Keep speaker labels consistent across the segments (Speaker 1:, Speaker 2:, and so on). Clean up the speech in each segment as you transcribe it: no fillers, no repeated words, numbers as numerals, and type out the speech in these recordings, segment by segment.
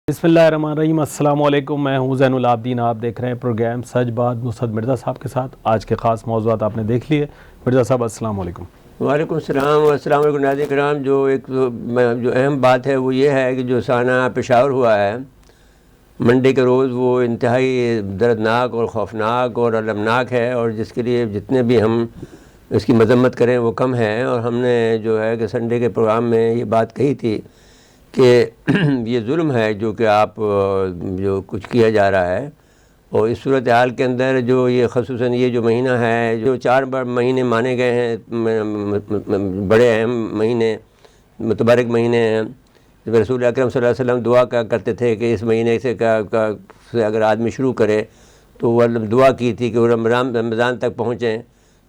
Speaker 1: بسم اللہ الرحمن الرحیم۔ السلام علیکم، میں ہوں زین العابدین۔ آپ دیکھ رہے ہیں پروگرام سچ بات نصرت مرزا صاحب کے ساتھ۔ آج کے خاص موضوعات آپ نے دیکھ لیے۔ مرزا صاحب السلام علیکم۔
Speaker 2: وعلیکم السلام السلام علیکم ناظرین کرام۔ جو اہم بات ہے وہ یہ ہے کہ جو سانحہ پشاور ہوا ہے منڈے کے روز، وہ انتہائی دردناک اور خوفناک اور المناک ہے، اور جس کے لیے جتنے بھی ہم اس کی مذمت کریں وہ کم ہے۔ اور ہم نے جو ہے کہ سنڈے کے پروگرام میں یہ بات کہی تھی کہ یہ ظلم ہے جو کہ آپ جو کچھ کیا جا رہا ہے، اور اس صورتحال کے اندر جو یہ خصوصاً یہ جو مہینہ ہے، جو 4 مہینے مانے گئے ہیں، بڑے اہم مہینے، متبارک مہینے ہیں، رسول اکرم صلی اللہ علیہ وسلم دعا کرتے تھے کہ اس مہینے سے اگر آدمی شروع کرے تو وہ دعا کی تھی کہ وہ رمضان تک پہنچیں۔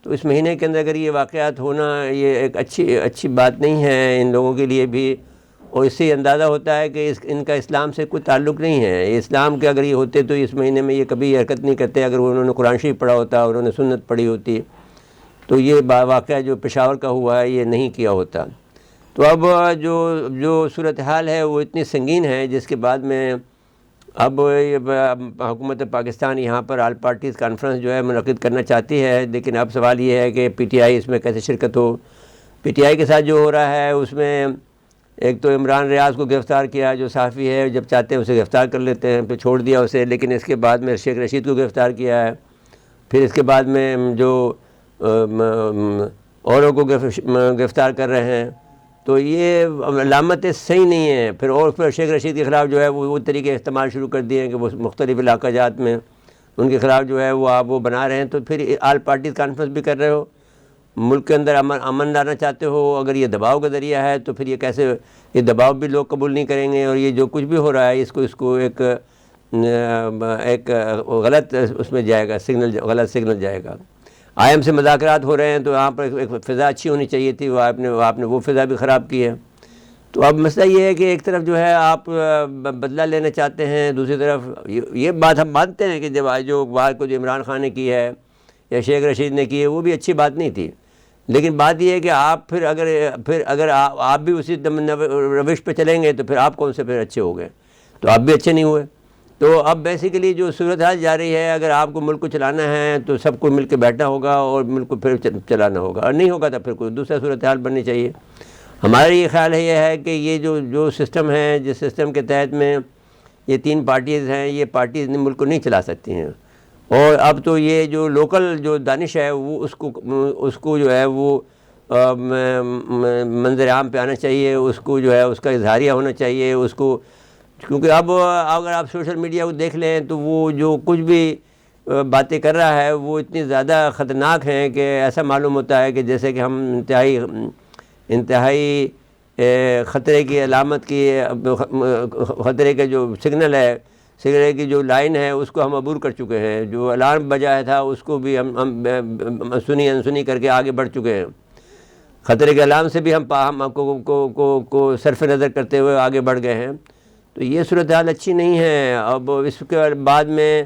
Speaker 2: تو اس مہینے کے اندر اگر یہ واقعات ہونا، یہ ایک اچھی بات نہیں ہے ان لوگوں کے لیے بھی، اور اس سے یہ اندازہ ہوتا ہے کہ ان کا اسلام سے کوئی تعلق نہیں ہے۔ اسلام کے اگر یہ ہوتے تو اس مہینے میں یہ کبھی حرکت نہیں کرتے۔ اگر انہوں نے قرآن شریف پڑھا ہوتا، انہوں نے سنت پڑھی ہوتی، تو یہ واقعہ جو پشاور کا ہوا ہے یہ نہیں کیا ہوتا۔ تو اب جو صورتحال ہے وہ اتنی سنگین ہے، جس کے بعد میں اب حکومت پاکستان یہاں پر آل پارٹیز کانفرنس جو ہے منعقد کرنا چاہتی ہے، لیکن اب سوال یہ ہے کہ پی ٹی آئی اس میں کیسے شرکت ہو۔ پی ٹی آئی کے ساتھ جو ہو رہا ہے اس میں ایک تو عمران ریاض کو گرفتار کیا، جو صحافی ہے، جب چاہتے ہیں اسے گرفتار کر لیتے ہیں، پھر چھوڑ دیا اسے، لیکن اس کے بعد میں شیخ رشید کو گرفتار کیا ہے، پھر اس کے بعد میں جو اوروں کو گرفتار کر رہے ہیں۔ تو یہ علامتیں صحیح نہیں ہیں۔ پھر شیخ رشید کے خلاف جو ہے وہ طریقے استعمال شروع کر دیے ہیں کہ وہ مختلف علاقہ جات میں ان کے خلاف جو ہے وہ آپ وہ بنا رہے ہیں۔ تو پھر آل پارٹیز کانفرنس بھی کر رہے ہو، ملک کے اندر امن لانا چاہتے ہو، اگر یہ دباؤ کا ذریعہ ہے تو پھر یہ کیسے، یہ دباؤ بھی لوگ قبول نہیں کریں گے، اور یہ جو کچھ بھی ہو رہا ہے اس کو ایک غلط اس میں جائے گا، غلط سگنل جائے گا۔ آئی ایم سے مذاکرات ہو رہے ہیں تو یہاں پر ایک فضا اچھی ہونی چاہیے تھی، وہ آپ نے وہ فضا بھی خراب کی ہے۔ تو اب مسئلہ یہ ہے کہ ایک طرف جو ہے آپ بدلہ لینا چاہتے ہیں، دوسری طرف یہ بات ہم مانتے ہیں کہ جب جو بات کو جو عمران خان نے کی ہے یا شیخ رشید نے کی ہے وہ بھی اچھی بات نہیں تھی، لیکن بات یہ ہے کہ آپ پھر اگر آپ بھی اسی روش پہ چلیں گے تو پھر آپ کون سے پھر اچھے ہو گئے، تو آپ بھی اچھے نہیں ہوئے۔ تو اب بیسیکلی جو صورتحال جا رہی ہے، اگر آپ کو ملک کو چلانا ہے تو سب کو مل کے بیٹھنا ہوگا اور ملک کو پھر چلانا ہوگا، اور نہیں ہوگا تو پھر کوئی دوسرا صورتحال بننی چاہیے۔ ہمارا یہ خیال یہ ہے کہ یہ جو سسٹم ہے، جس سسٹم کے تحت میں یہ 3 پارٹیز ہیں، یہ پارٹیز ملک کو نہیں چلا سکتی ہیں، اور اب تو یہ جو لوکل جو دانش ہے وہ اس کو جو ہے وہ منظر عام پہ آنا چاہیے، اس کو جو ہے اس کا اظہاریہ ہونا چاہیے اس کو، کیونکہ اب اگر آپ سوشل میڈیا کو دیکھ لیں تو وہ جو کچھ بھی باتیں کر رہا ہے وہ اتنی زیادہ خطرناک ہیں کہ ایسا معلوم ہوتا ہے کہ جیسے کہ ہم انتہائی خطرے کی علامت کی، خطرے کا جو سگنل ہے، سگنل کی جو لائن ہے اس کو ہم عبور کر چکے ہیں۔ جو الارم بجایا تھا اس کو بھی ہم انسنی کر کے آگے بڑھ چکے ہیں۔ خطرے کے الارم سے بھی ہم کو صرف نظر کرتے ہوئے آگے بڑھ گئے ہیں۔ تو یہ صورتحال اچھی نہیں ہے۔ اب اس کے بعد میں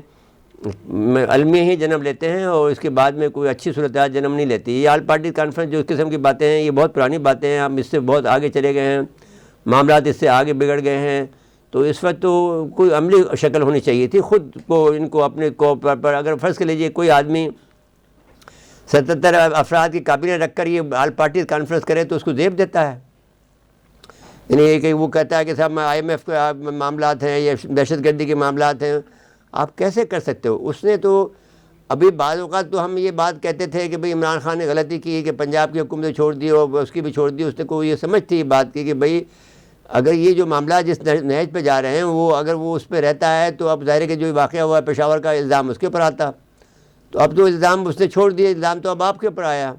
Speaker 2: المیہ ہی جنم لیتے ہیں، اور اس کے بعد میں کوئی اچھی صورتحال جنم نہیں لیتی۔ یہ آل پارٹی کانفرنس جو اس قسم کی باتیں ہیں یہ بہت پرانی باتیں ہیں، ہم اس سے بہت آگے چلے گئے ہیں، معاملات اس سے آگے بگڑ گئے ہیں۔ تو اس وقت تو کوئی عملی شکل ہونی چاہیے تھی، خود کو ان کو اپنے کو پر اگر فرض کر لیجیے کوئی آدمی 77 افراد کی کابینہ رکھ کر یہ آل پارٹیز کانفرنس کرے تو اس کو زیب دیتا ہے، یعنی کہ وہ کہتا ہے کہ صاحب آئی ایم ایف کے معاملات ہیں یا دہشت گردی کے معاملات ہیں، آپ کیسے کر سکتے ہو؟ اس نے تو ابھی بعض اوقات تو ہم یہ بات کہتے تھے کہ بھئی عمران خان نے غلطی کی کہ پنجاب کی حکومت چھوڑ دی اور اس کی بھی چھوڑ دی، اس نے کو یہ سمجھ تھی بات کی کہ بھئی اگر یہ جو معاملات جس نہج پہ جا رہے ہیں وہ اگر وہ اس پہ رہتا ہے تو اب ظاہر ہے کہ جو واقعہ ہوا ہے پشاور کا الزام اس کے اوپر آتا، تو اب تو الزام اس نے چھوڑ دیا، الزام تو اب آپ کے اوپر آیا۔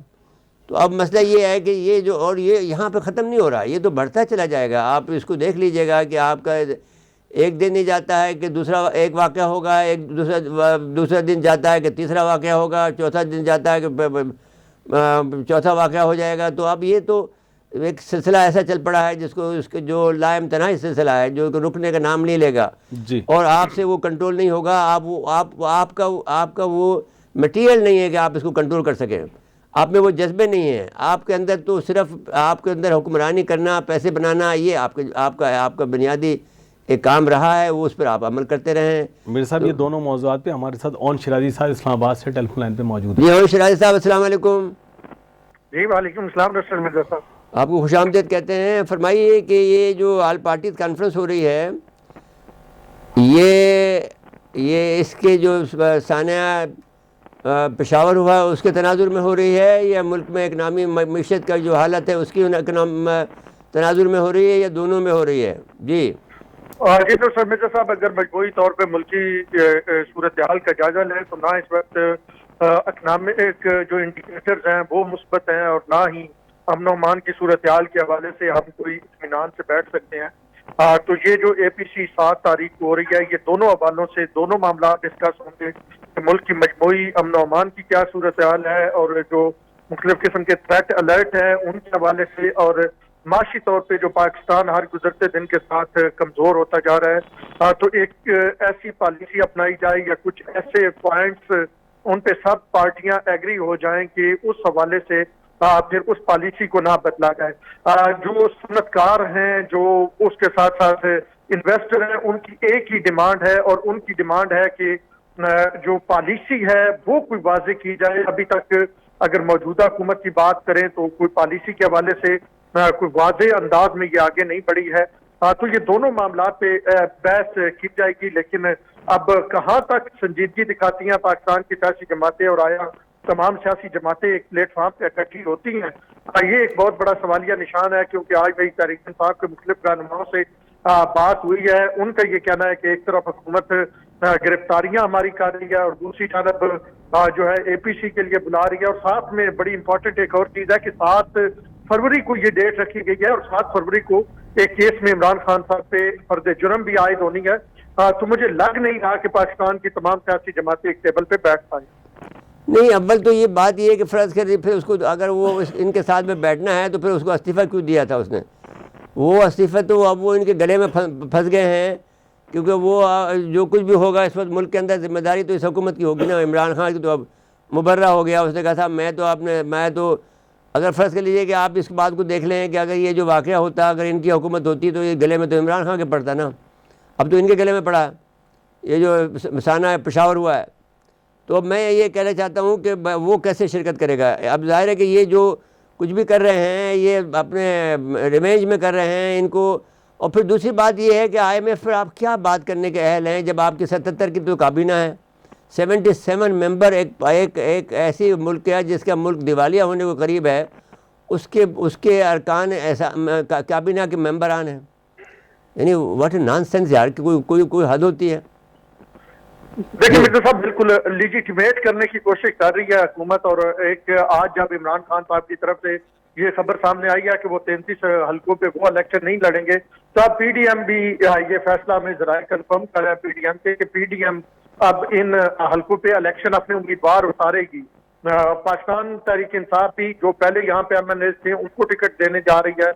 Speaker 2: تو اب مسئلہ یہ ہے کہ یہ جو اور یہ یہاں پہ ختم نہیں ہو رہا، یہ تو بڑھتا چلا جائے گا۔ آپ اس کو دیکھ لیجئے گا کہ آپ کا ایک دن نہیں جاتا ہے کہ دوسرا ایک واقعہ ہوگا، ایک دوسرا دن جاتا ہے کہ تیسرا واقعہ ہوگا، چوتھا دن جاتا ہے کہ چوتھا واقعہ ہو جائے گا۔ تو اب یہ تو ایک سلسلہ ایسا چل پڑا ہے جس کو اس کے جو لا امتناعی سلسلہ ہے، جو رکنے کا نام نہیں لے گا، اور آپ سے وہ کنٹرول نہیں ہوگا۔ آپ کا وہ مٹیریل نہیں ہے کہ آپ اس کو کنٹرول کر سکیں، آپ میں وہ جذبے نہیں ہیں، آپ کے اندر تو صرف آپ کے اندر حکمرانی کرنا، پیسے بنانا، یہ آپ کا بنیادی ایک کام رہا ہے وہ اس پر آپ عمل کرتے رہیں.
Speaker 1: میرے صاحب یہ دونوں موضوعات پہ ہمارے ساتھ اون شرازی صاحب اسلام آباد سے ٹیلی فون لائن پہ موجود ہیں.
Speaker 2: جی اور شرازی صاحب السلام علیکم.
Speaker 3: جی وعلیکم السلام ڈاکٹر مرزا صاحب.
Speaker 2: آپ کو خوش آمدید کہتے ہیں. فرمائیے کہ یہ جو آل پارٹیز کانفرنس ہو رہی ہے یہ اس کے جو سانحہ پشاور ہوا ہے اس کے تناظر میں ہو رہی ہے یا ملک میں اکنامی معیشت کا جو حالت ہے اس کی تناظر میں ہو رہی ہے یا دونوں میں ہو رہی ہے؟ جی
Speaker 3: جی ڈاکٹر مرزا صاحب اگر مجموعی طور پہ ملکی صورتحال کا جائزہ لیں تو نہ اس وقت اکنامک جو انڈیکیٹرز ہیں وہ مثبت ہیں اور نہ ہی امن و امان کی صورتحال کے حوالے سے ہم کوئی اطمینان سے بیٹھ سکتے ہیں. تو یہ جو اے پی سی 7 تاریخ کو ہو رہی ہے یہ دونوں حوالوں سے دونوں معاملات ڈسکس ہوں گے کہ ملک کی مجموعی امن و امان کی کیا صورتحال ہے اور جو مختلف قسم کے تھریٹ الرٹ ہیں ان کے حوالے سے اور معاشی طور پہ جو پاکستان ہر گزرتے دن کے ساتھ کمزور ہوتا جا رہا ہے. تو ایک ایسی پالیسی اپنائی جائے یا کچھ ایسے پوائنٹس ان پہ سب پارٹیاں ایگری ہو جائیں کہ اس حوالے سے پھر اس پالیسی کو نہ بدلا جائے. جو صنعت کار ہیں جو اس کے ساتھ ساتھ انویسٹر ہیں ان کی ایک ہی ڈیمانڈ ہے اور ان کی ڈیمانڈ ہے کہ جو پالیسی ہے وہ کوئی واضح کی جائے. ابھی تک اگر موجودہ حکومت کی بات کریں تو کوئی پالیسی کے حوالے سے کوئی واضح انداز میں یہ آگے نہیں بڑھی ہے. تو یہ دونوں معاملات پہ بحث کی جائے گی لیکن اب کہاں تک سنجیدگی دکھاتی ہیں پاکستان کی سیاسی جماعتیں اور آیا تمام سیاسی جماعتیں ایک پلیٹ فارم پہ اکٹھی ہوتی ہیں یہ ایک بہت بڑا سوالیہ نشان ہے کیونکہ آج بھائی تحریک انصاف کے مختلف رہنماؤں سے بات ہوئی ہے. ان کا یہ کہنا ہے کہ ایک طرف حکومت گرفتاریاں ہماری کر رہی ہے اور دوسری جانب جو ہے اے پی سی کے لیے بلا رہی ہے اور ساتھ میں بڑی امپورٹنٹ ایک اور چیز ہے کہ 7 فروری کو یہ ڈیٹ رکھی گئی ہے اور 7 فروری کو ایک کیس میں عمران خان صاحب پہ فرض جرم بھی عائد ہونی ہے. تو مجھے لگ نہیں رہا کہ پاکستان کی تمام سیاسی جماعتیں ایک ٹیبل پہ بیٹھ پائیں.
Speaker 2: نہیں اول تو یہ بات یہ ہے کہ فرض کر پھر اس کو اگر وہ ان کے ساتھ میں بیٹھنا ہے تو پھر اس کو استعفیٰ کیوں دیا تھا اس نے؟ وہ استعفیٰ تو اب وہ ان کے گلے میں پھنس گئے ہیں کیونکہ وہ جو کچھ بھی ہوگا اس وقت ملک کے اندر ذمہ داری تو اس حکومت کی ہوگی نا. عمران خان کی تو اب مبرہ ہو گیا. اس نے کہا تھا میں تو اگر فرض کر لیجیے کہ آپ اس بات کو دیکھ لیں کہ اگر یہ جو واقعہ ہوتا اگر ان کی حکومت ہوتی تو یہ گلے میں تو عمران خان کے پڑتا نا. اب تو ان کے گلے میں پڑا یہ جو سانحہ پشاور ہوا ہے. تو میں یہ کہنا چاہتا ہوں کہ وہ کیسے شرکت کرے گا؟ اب ظاہر ہے کہ یہ جو کچھ بھی کر رہے ہیں یہ اپنے ریونج میں کر رہے ہیں ان کو. اور پھر دوسری بات یہ ہے کہ آئی ایم ایف پر آپ کیا بات کرنے کے اہل ہیں جب آپ کی 77 کی تو کابینہ ہے, 77 ممبر. ایک ایسی ملک ہے جس کا ملک دیوالیہ ہونے کو قریب ہے, اس کے ارکان ایسا کابینہ کے ممبران ہیں. یعنی واٹ اے نان سینس یار, کہ کوئی حد ہوتی ہے.
Speaker 3: دیکھیں مرزا صاحب بالکل لیجیٹیمیٹ کرنے کی کوشش کر رہی ہے حکومت. اور ایک آج جب عمران خان صاحب کی طرف سے یہ خبر سامنے آئی ہے کہ وہ 33 حلقوں پہ وہ الیکشن نہیں لڑیں گے تو اب پی ڈی ایم بھی یہ فیصلہ میں ذرائع کنفرم کر رہا ہے پی ڈی ایم کے کہ پی ڈی ایم اب ان حلقوں پہ الیکشن اپنے امیدوار اتارے گی. پاکستان تحریک انصاف بھی جو پہلے یہاں پہ ایم این اے تھے ان کو ٹکٹ دینے جا رہی ہے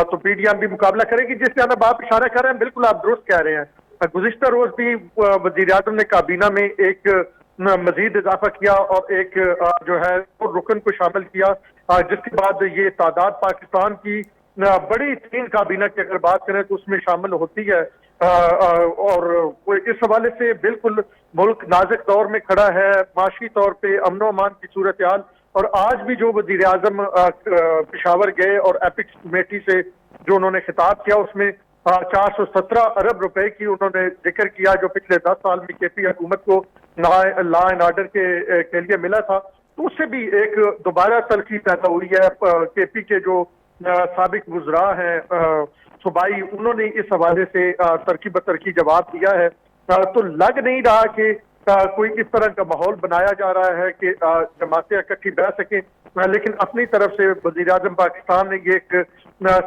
Speaker 3: تو پی ڈی ایم بھی مقابلہ کرے گی. جس جانب آپ اشارہ کر رہے ہیں بالکل آپ درست کہہ رہے ہیں. گزشتہ روز بھی وزیر اعظم نے کابینہ میں ایک مزید اضافہ کیا اور ایک جو ہے رکن کو شامل کیا جس کے بعد یہ تعداد پاکستان کی بڑی ترین کابینہ کی اگر بات کریں تو اس میں شامل ہوتی ہے. اور اس حوالے سے بالکل ملک نازک دور میں کھڑا ہے معاشی طور پہ امن و امان کی صورتحال. اور آج بھی جو وزیر اعظم پشاور گئے اور ایپکس کمیٹی سے جو انہوں نے خطاب کیا اس میں 417 ارب روپے کی انہوں نے ذکر کیا جو پچھلے 10 سال میں کے پی حکومت کو لا اینڈ آرڈر کے لیے ملا تھا. تو اس سے بھی ایک دوبارہ تلخی پیدا ہوئی ہے. کے پی کے جو سابق وزراء ہیں صوبائی انہوں نے اس حوالے سے ترقی بترقی جواب دیا ہے. تو لگ نہیں رہا کہ کوئی اس طرح کا ماحول بنایا جا رہا ہے کہ جماعتیں اکٹھی بیٹھ سکیں. لیکن اپنی طرف سے وزیر اعظم پاکستان نے یہ ایک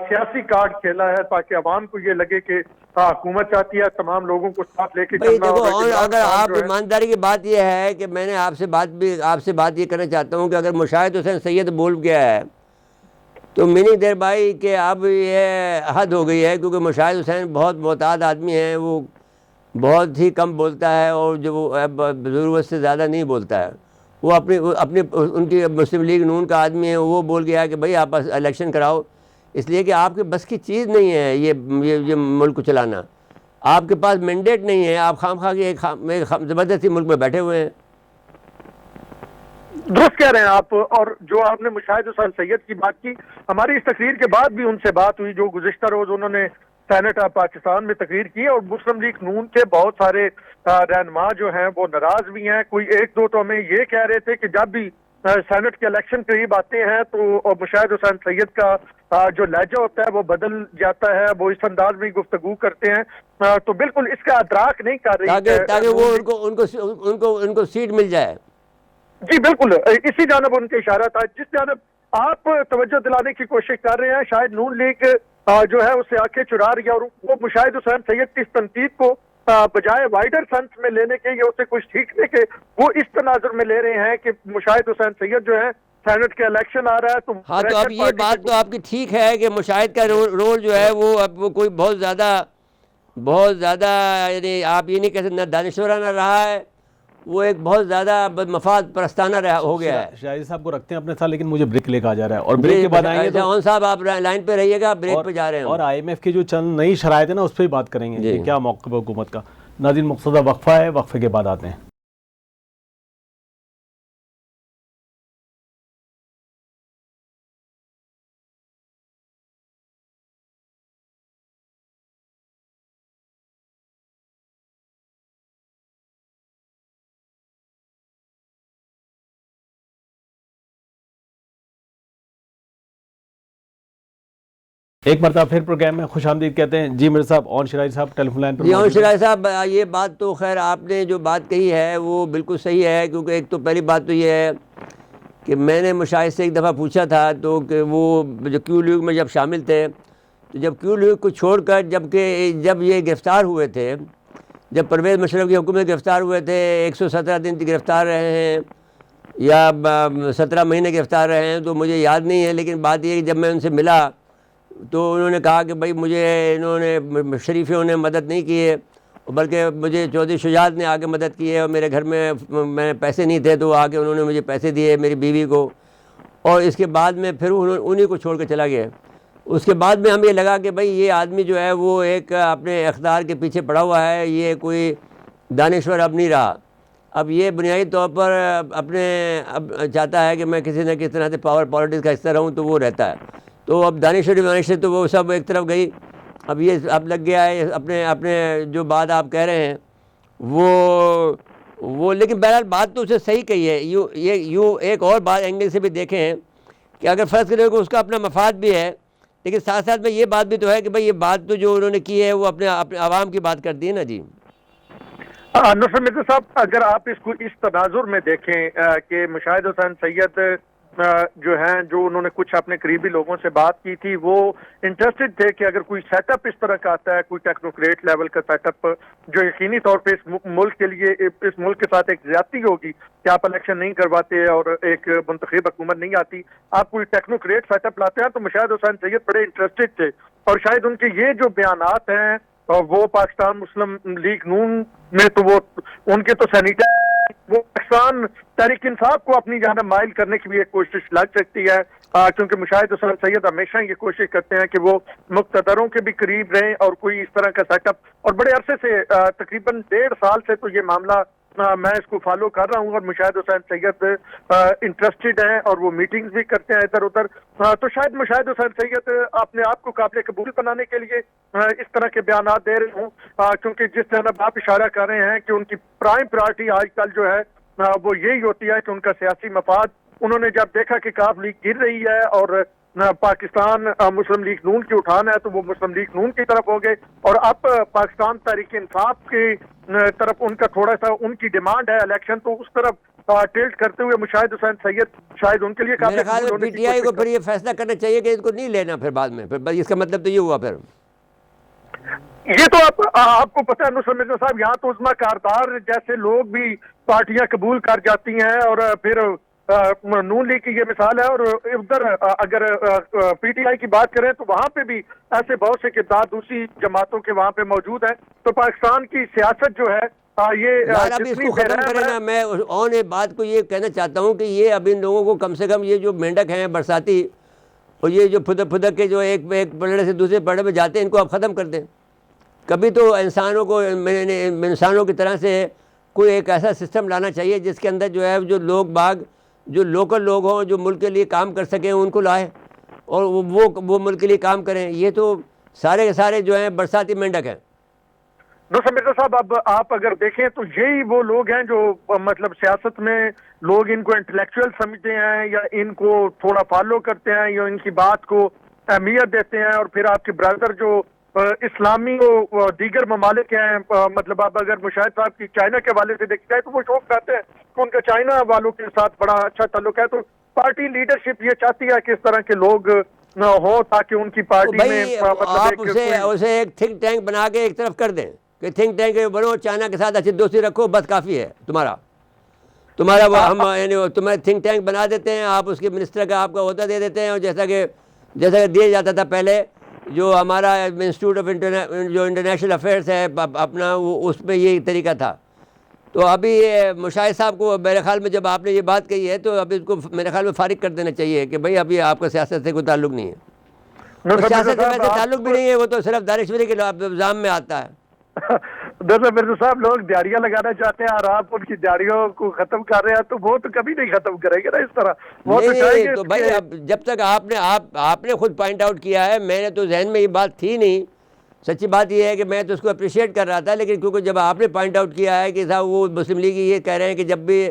Speaker 3: سیاسی کارڈ کھیلا ہے تاکہ عوام کو یہ لگے کہ حکومت چاہتی ہے تمام لوگوں کو ساتھ لے کے چلنا.
Speaker 2: اور اگر آپ ایمانداری کی بات یہ ہے کہ میں نے آپ سے بات یہ کرنا چاہتا ہوں کہ اگر مشاہد حسین سید بول گیا ہے تو منی دیر بھائی کہ اب یہ حد ہو گئی ہے, کیونکہ مشاہد حسین بہت محتاط آدمی ہیں, وہ بہت ہی کم بولتا ہے اور جو وہ ضرورت سے زیادہ نہیں بولتا ہے. وہ اپنی ان کی مسلم لیگ نون کا آدمی ہے, وہ بول گیا کہ بھائی آپ الیکشن کراؤ, اس لیے کہ آپ کے بس کی چیز نہیں ہے یہ ملک کو چلانا. آپ کے پاس مینڈیٹ نہیں ہے, آپ خام خواہ ایک زبردستی ملک میں بیٹھے ہوئے ہیں.
Speaker 3: درست کہہ رہے ہیں آپ. اور جو آپ نے مشاہد حسین سید کی بات کی, ہماری اس تقریر کے بعد بھی ان سے بات ہوئی جو گزشتہ روز انہوں نے سینٹ آف پاکستان میں تقریر کی, اور مسلم لیگ نون کے بہت سارے رہنما جو ہیں وہ ناراض بھی ہیں. کوئی ایک دو تو ہمیں یہ کہہ رہے تھے کہ جب بھی سینٹ کے الیکشن قریب آتے ہیں تو مشاہد حسین سید کا جو لہجہ ہوتا ہے وہ بدل جاتا ہے, وہ اس انداز میں گفتگو کرتے ہیں. تو بالکل اس کا ادراک نہیں کر رہی
Speaker 2: تاکہ وہ ان کو سیٹ مل جائے.
Speaker 3: جی بالکل, اسی جانب ان کا اشارہ تھا جس جانب آپ توجہ دلانے کی کوشش کر رہے ہیں. شاید نون لیگ جو ہے اس سے آنکھیں چرا رہی ہے, اور وہ مشاہد حسین سید کی اس تنقید کو بجائے وائڈر سنس میں لینے کے یا اسے کچھ سیکھنے کے, وہ اس تناظر میں لے رہے ہیں کہ مشاہد حسین سید جو ہے سینٹ کے الیکشن آ رہا ہے تو
Speaker 2: ہاں, تو اب یہ بات تو آپ کی ٹھیک ہے کہ مشاہد کا رول جو ہے وہ اب کوئی بہت زیادہ یعنی آپ یہ نہیں کہہ سکتے نہ دانشورانہ رہا ہے, وہ ایک بہت زیادہ مفاد پرستانہ ہو گیا ہے.
Speaker 1: شاہد صاحب کو رکھتے ہیں اپنے ساتھ, لیکن مجھے بریک لے کے آ جا رہا ہے, اور بریک کے بعد آئیں گے تو
Speaker 2: اون صاحب آپ لائن پہ رہیے گا, بریک پہ جا رہے ہیں.
Speaker 1: اور آئی ایم ایف کی جو چند نئی شرائط ہیں نا اس پہ ہی بات کریں گے کہ کیا موقف ہے حکومت کا. ناظرین مقصدہ وقفہ ہے, وقفے کے بعد آتے ہیں. ایک مرتبہ پھر پروگرام میں خوش آمدید کہتے ہیں. جی مرزا صاحب, اون شرائی صاحب ٹیلی فون لائن پر.
Speaker 2: جی اون شرائی صاحب, یہ بات تو خیر آپ نے جو بات کہی ہے وہ بالکل صحیح ہے, کیونکہ ایک تو پہلی بات تو یہ ہے کہ میں نے مشاہد سے ایک دفعہ پوچھا تھا تو کہ وہ جو کیو لیگ میں جب شامل تھے, تو جب کیو لیگ کو چھوڑ کر جب یہ گرفتار ہوئے تھے, جب پرویز مشرف کی حکومت گرفتار ہوئے تھے, 117 دن گرفتار رہے ہیں یا 17 مہینے گرفتار رہے ہیں, تو مجھے یاد نہیں ہے, لیکن بات یہ کہ جب میں ان سے ملا تو انہوں نے کہا کہ بھائی مجھے انہوں نے شریفیوں نے مدد نہیں کی ہے, بلکہ مجھے چودھری شجاعت نے آ کے مدد کی ہے, اور میرے گھر میں پیسے نہیں تھے تو آ کے انہوں نے مجھے پیسے دیے, میری بیوی کو, اور اس کے بعد میں پھر انہی کو چھوڑ کے چلا گیا. اس کے بعد میں ہمیں یہ لگا کہ بھائی یہ آدمی جو ہے وہ ایک اپنے اقتدار کے پیچھے پڑا ہوا ہے, یہ کوئی دانشور اب نہیں رہا. اب یہ بنیادی طور پر اب چاہتا ہے کہ میں کسی نہ کسی طرح سے پالیٹکس کا حصہ رہوں, تو وہ رہتا ہے. تو اب دانشور تو وہ سب ایک طرف گئی, اب یہ اب لگ گیا ہے اپنے جو بات آپ کہہ رہے ہیں وہ لیکن بہرحال بات تو اسے صحیح کہی ہے. یوں ایک اور بات اینگل سے بھی دیکھیں کہ اگر فرض کریں کہ اس کا اپنا مفاد بھی ہے, لیکن ساتھ ساتھ میں یہ بات بھی تو ہے کہ بھائی یہ بات تو جو انہوں نے کی ہے وہ اپنے عوام کی بات کر دی ہے نا. جی
Speaker 3: نصر مرزا صاحب, اگر آپ اس کو اس تناظر میں دیکھیں کہ مشاہد حسین سید جو ہیں, جو انہوں نے کچھ اپنے قریبی لوگوں سے بات کی تھی, وہ انٹرسٹڈ تھے کہ اگر کوئی سیٹ اپ اس طرح کا آتا ہے, کوئی ٹیکنوکریٹ لیول کا سیٹ اپ جو یقینی طور پہ اس ملک کے لیے, اس ملک کے ساتھ ایک زیادتی ہوگی کہ آپ الیکشن نہیں کرواتے اور ایک منتخب حکومت نہیں آتی, آپ کوئی ٹیکنوکریٹ سیٹ اپ لاتے ہیں, تو مشاہد حسین سید بڑے انٹرسٹڈ تھے. اور شاید ان کے یہ جو بیانات ہیں وہ پاکستان مسلم لیگ نون میں, تو وہ ان کے تو سینیٹر, وہ پاکستان تحریک انصاف کو اپنی جانب مائل کرنے کی بھی ایک کوشش لگ سکتی ہے, کیونکہ مشاہد حسین سید ہمیشہ یہ کوشش کرتے ہیں کہ وہ مقتدروں کے بھی قریب رہیں, اور کوئی اس طرح کا سیٹ اپ, اور بڑے عرصے سے تقریباً 1.5 سال سے تو یہ معاملہ میں اس کو فالو کر رہا ہوں, اور مشاہد حسین سید انٹرسٹڈ ہیں اور وہ میٹنگز بھی کرتے ہیں ادھر ادھر. تو شاید مشاہد حسین سید اپنے آپ کو قابل قبول بنانے کے لیے اس طرح کے بیانات دے رہے ہوں, کیونکہ جس جانب آپ اشارہ کر رہے ہیں کہ ان کی پرائم پرائرٹی آج کل جو ہے وہ یہی ہوتی ہے کہ ان کا سیاسی مفاد, انہوں نے جب دیکھا کہ کاف لیگ گر رہی ہے اور پاکستان مسلم لیگ نون کی اٹھان ہے, تو وہ مسلم لیگ نون کی طرف ہو گئے, اور اب پاکستان تحریک انصاف کی طرف ان کا تھوڑا سا ان کی ڈیمانڈ ہے الیکشن, تو اس طرف ٹلٹ کرتے ہوئے مشاہد حسین سید شاید ان کے لیے
Speaker 2: میرے خیال میں پی ٹی آئی کو پھر یہ فیصلہ کرنا چاہیے کہ ان کو نہیں لینا پھر بعد میں, پھر اس کا مطلب تو یہ ہوا. پھر
Speaker 3: یہ تو آپ کو پتہ ہے نصر مرزا صاحب, یہاں تو عظمیٰ کاردار جیسے لوگ بھی پارٹیاں قبول کر جاتی ہیں, اور پھر نون لیگ کی یہ مثال ہے, اور ادھر اگر پی ٹی آئی کی بات کریں تو وہاں پہ بھی ایسے بہت سے کردار دوسری جماعتوں کے وہاں پہ موجود ہیں. تو پاکستان کی سیاست جو ہے یہ
Speaker 2: اب اس کو ختم کریں نا. میں اور ایک بات کو یہ کہنا چاہتا ہوں کہ یہ اب ان لوگوں کو کم سے کم یہ جو مینڈک ہیں برساتی, اور یہ جو پھدک کے جو ایک پلڑے سے دوسرے پلڑے میں جاتے ہیں, ان کو آپ ختم کر دیں. کبھی تو انسانوں کی طرح سے کوئی ایک ایسا سسٹم لانا چاہیے جس کے اندر جو ہے جو لوگ باغ جو لوکل لوگ ہوں جو ملک کے لیے کام کر سکیں ان کو لائے اور وہ ملک کے لیے کام کریں. یہ تو سارے کے سارے جو ہیں برساتی مینڈک ہیں.
Speaker 3: نصر مرزا صاحب اب آپ اگر دیکھیں تو یہی وہ لوگ ہیں جو مطلب سیاست میں لوگ ان کو انٹلیکچوئل سمجھتے ہیں یا ان کو تھوڑا فالو کرتے ہیں یا ان کی بات کو اہمیت دیتے ہیں, اور پھر آپ کے برادر جو اسلامی و دیگر ممالک ہیں, مطلب آپ اگر مشاہد صاحب کی چائنا کے حوالے سے دیکھا جائے تو وہ شوق کرتے ہیں کہ ان کا چائنا والوں کے ساتھ بڑا اچھا تعلق ہے. تو پارٹی لیڈرشپ یہ چاہتی ہے کہ اس طرح کے لوگ ہو تاکہ ان کی پارٹی میں
Speaker 2: آپ اسے ایک تھنک ٹینک بنا کے ایک طرف کر دیں کہ تھنک ٹینک بنو, چائنا کے ساتھ اچھی دوستی رکھو, بس کافی ہے تمہارا ہم یعنی تمہیں تھنک ٹینک بنا دیتے ہیں, آپ اس کے منسٹر کا آپ کا عہدہ دے دیتے ہیں, اور جیسا کہ دیا جاتا تھا پہلے جو ہمارا انسٹیٹیوٹ آف جو انٹرنیشنل افیئرس ہے اپنا, اس میں یہ طریقہ تھا. تو ابھی مشاہد صاحب کو میرے خیال میں جب آپ نے یہ بات کہی ہے تو ابھی اس کو میرے خیال میں فارغ کر دینا چاہیے کہ بھائی ابھی آپ کا سیاست سے کوئی تعلق نہیں ہے. سیاست سے ویسے تعلق بھی نہیں ہے, وہ تو صرف دانشوری کے الزام میں آتا ہے.
Speaker 3: دراصل مرزا صاحب لوگ دیاریاں لگانا چاہتے ہیں اور آپ ان کی دیاریوں کو ختم کر رہے ہیں, تو وہ تو کبھی نہیں ختم کریں گے نا اس طرح. وہ
Speaker 2: تو بھائی اب جب تک آپ نے خود پوائنٹ آؤٹ کیا ہے, میں نے تو ذہن میں یہ بات تھی نہیں. سچی بات یہ ہے کہ میں تو اس کو اپریشیٹ کر رہا تھا, لیکن کیونکہ جب آپ نے پوائنٹ آؤٹ کیا ہے کہ صاحب وہ مسلم لیگ یہ کہہ رہے ہیں کہ جب بھی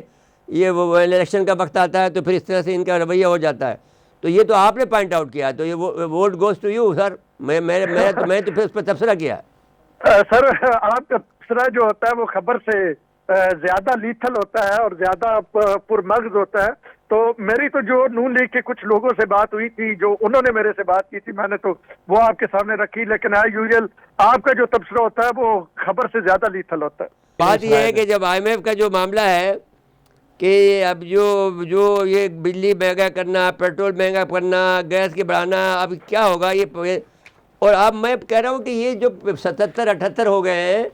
Speaker 2: یہ الیکشن کا وقت آتا ہے تو پھر اس طرح سے ان کا رویہ ہو جاتا ہے, تو یہ تو آپ نے پوائنٹ آؤٹ کیا ہے, تو یہ vote goes to you sir. میں تو پھر اس پر تبصرہ کیا ہے.
Speaker 3: سر آپ کا تبصرہ جو ہوتا ہے وہ خبر سے زیادہ لیتھل ہوتا ہے اور زیادہ پرمغز ہوتا ہے. تو میری تو جو نون لیگ کے کچھ لوگوں سے بات ہوئی تھی, جو انہوں نے میرے سے بات کی تھی, میں نے تو وہ آپ کے سامنے رکھی, لیکن ایز یوزول آپ کا جو تبصرہ ہوتا ہے وہ خبر سے زیادہ لیتھل ہوتا ہے.
Speaker 2: بات یہ ہے کہ جب آئی ایم ایف کا جو معاملہ ہے کہ اب جو یہ بجلی مہنگا کرنا, پیٹرول مہنگا کرنا, گیس کے بڑھانا, اب کیا ہوگا یہ. اور اب میں کہہ رہا ہوں کہ یہ جو 77-78 ہو گئے ہیں,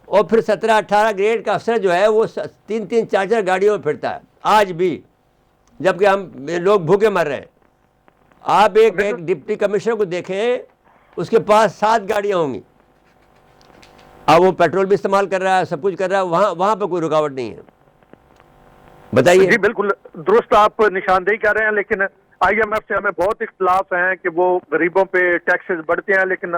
Speaker 2: اور پھر 17-18 گریڈ کا افسر جو ہے وہ 3-3 4-4 گاڑیوں میں پھرتا ہے آج بھی, جبکہ ہم لوگ بھوکے مر رہے ہیں. آپ ایک ڈپٹی کمشنر کو دیکھیں, اس کے پاس 7 گاڑیاں ہوں گی. اب وہ پیٹرول بھی استعمال کر رہا ہے, سب کچھ کر رہا ہے, وہاں پہ کوئی رکاوٹ نہیں ہے. بتائیے.
Speaker 3: جی بالکل درست آپ نشاندہی کر رہے ہیں, لیکن آئی ایم ایف سے ہمیں بہت اختلاف ہیں کہ وہ غریبوں پہ ٹیکسز بڑھتے ہیں, لیکن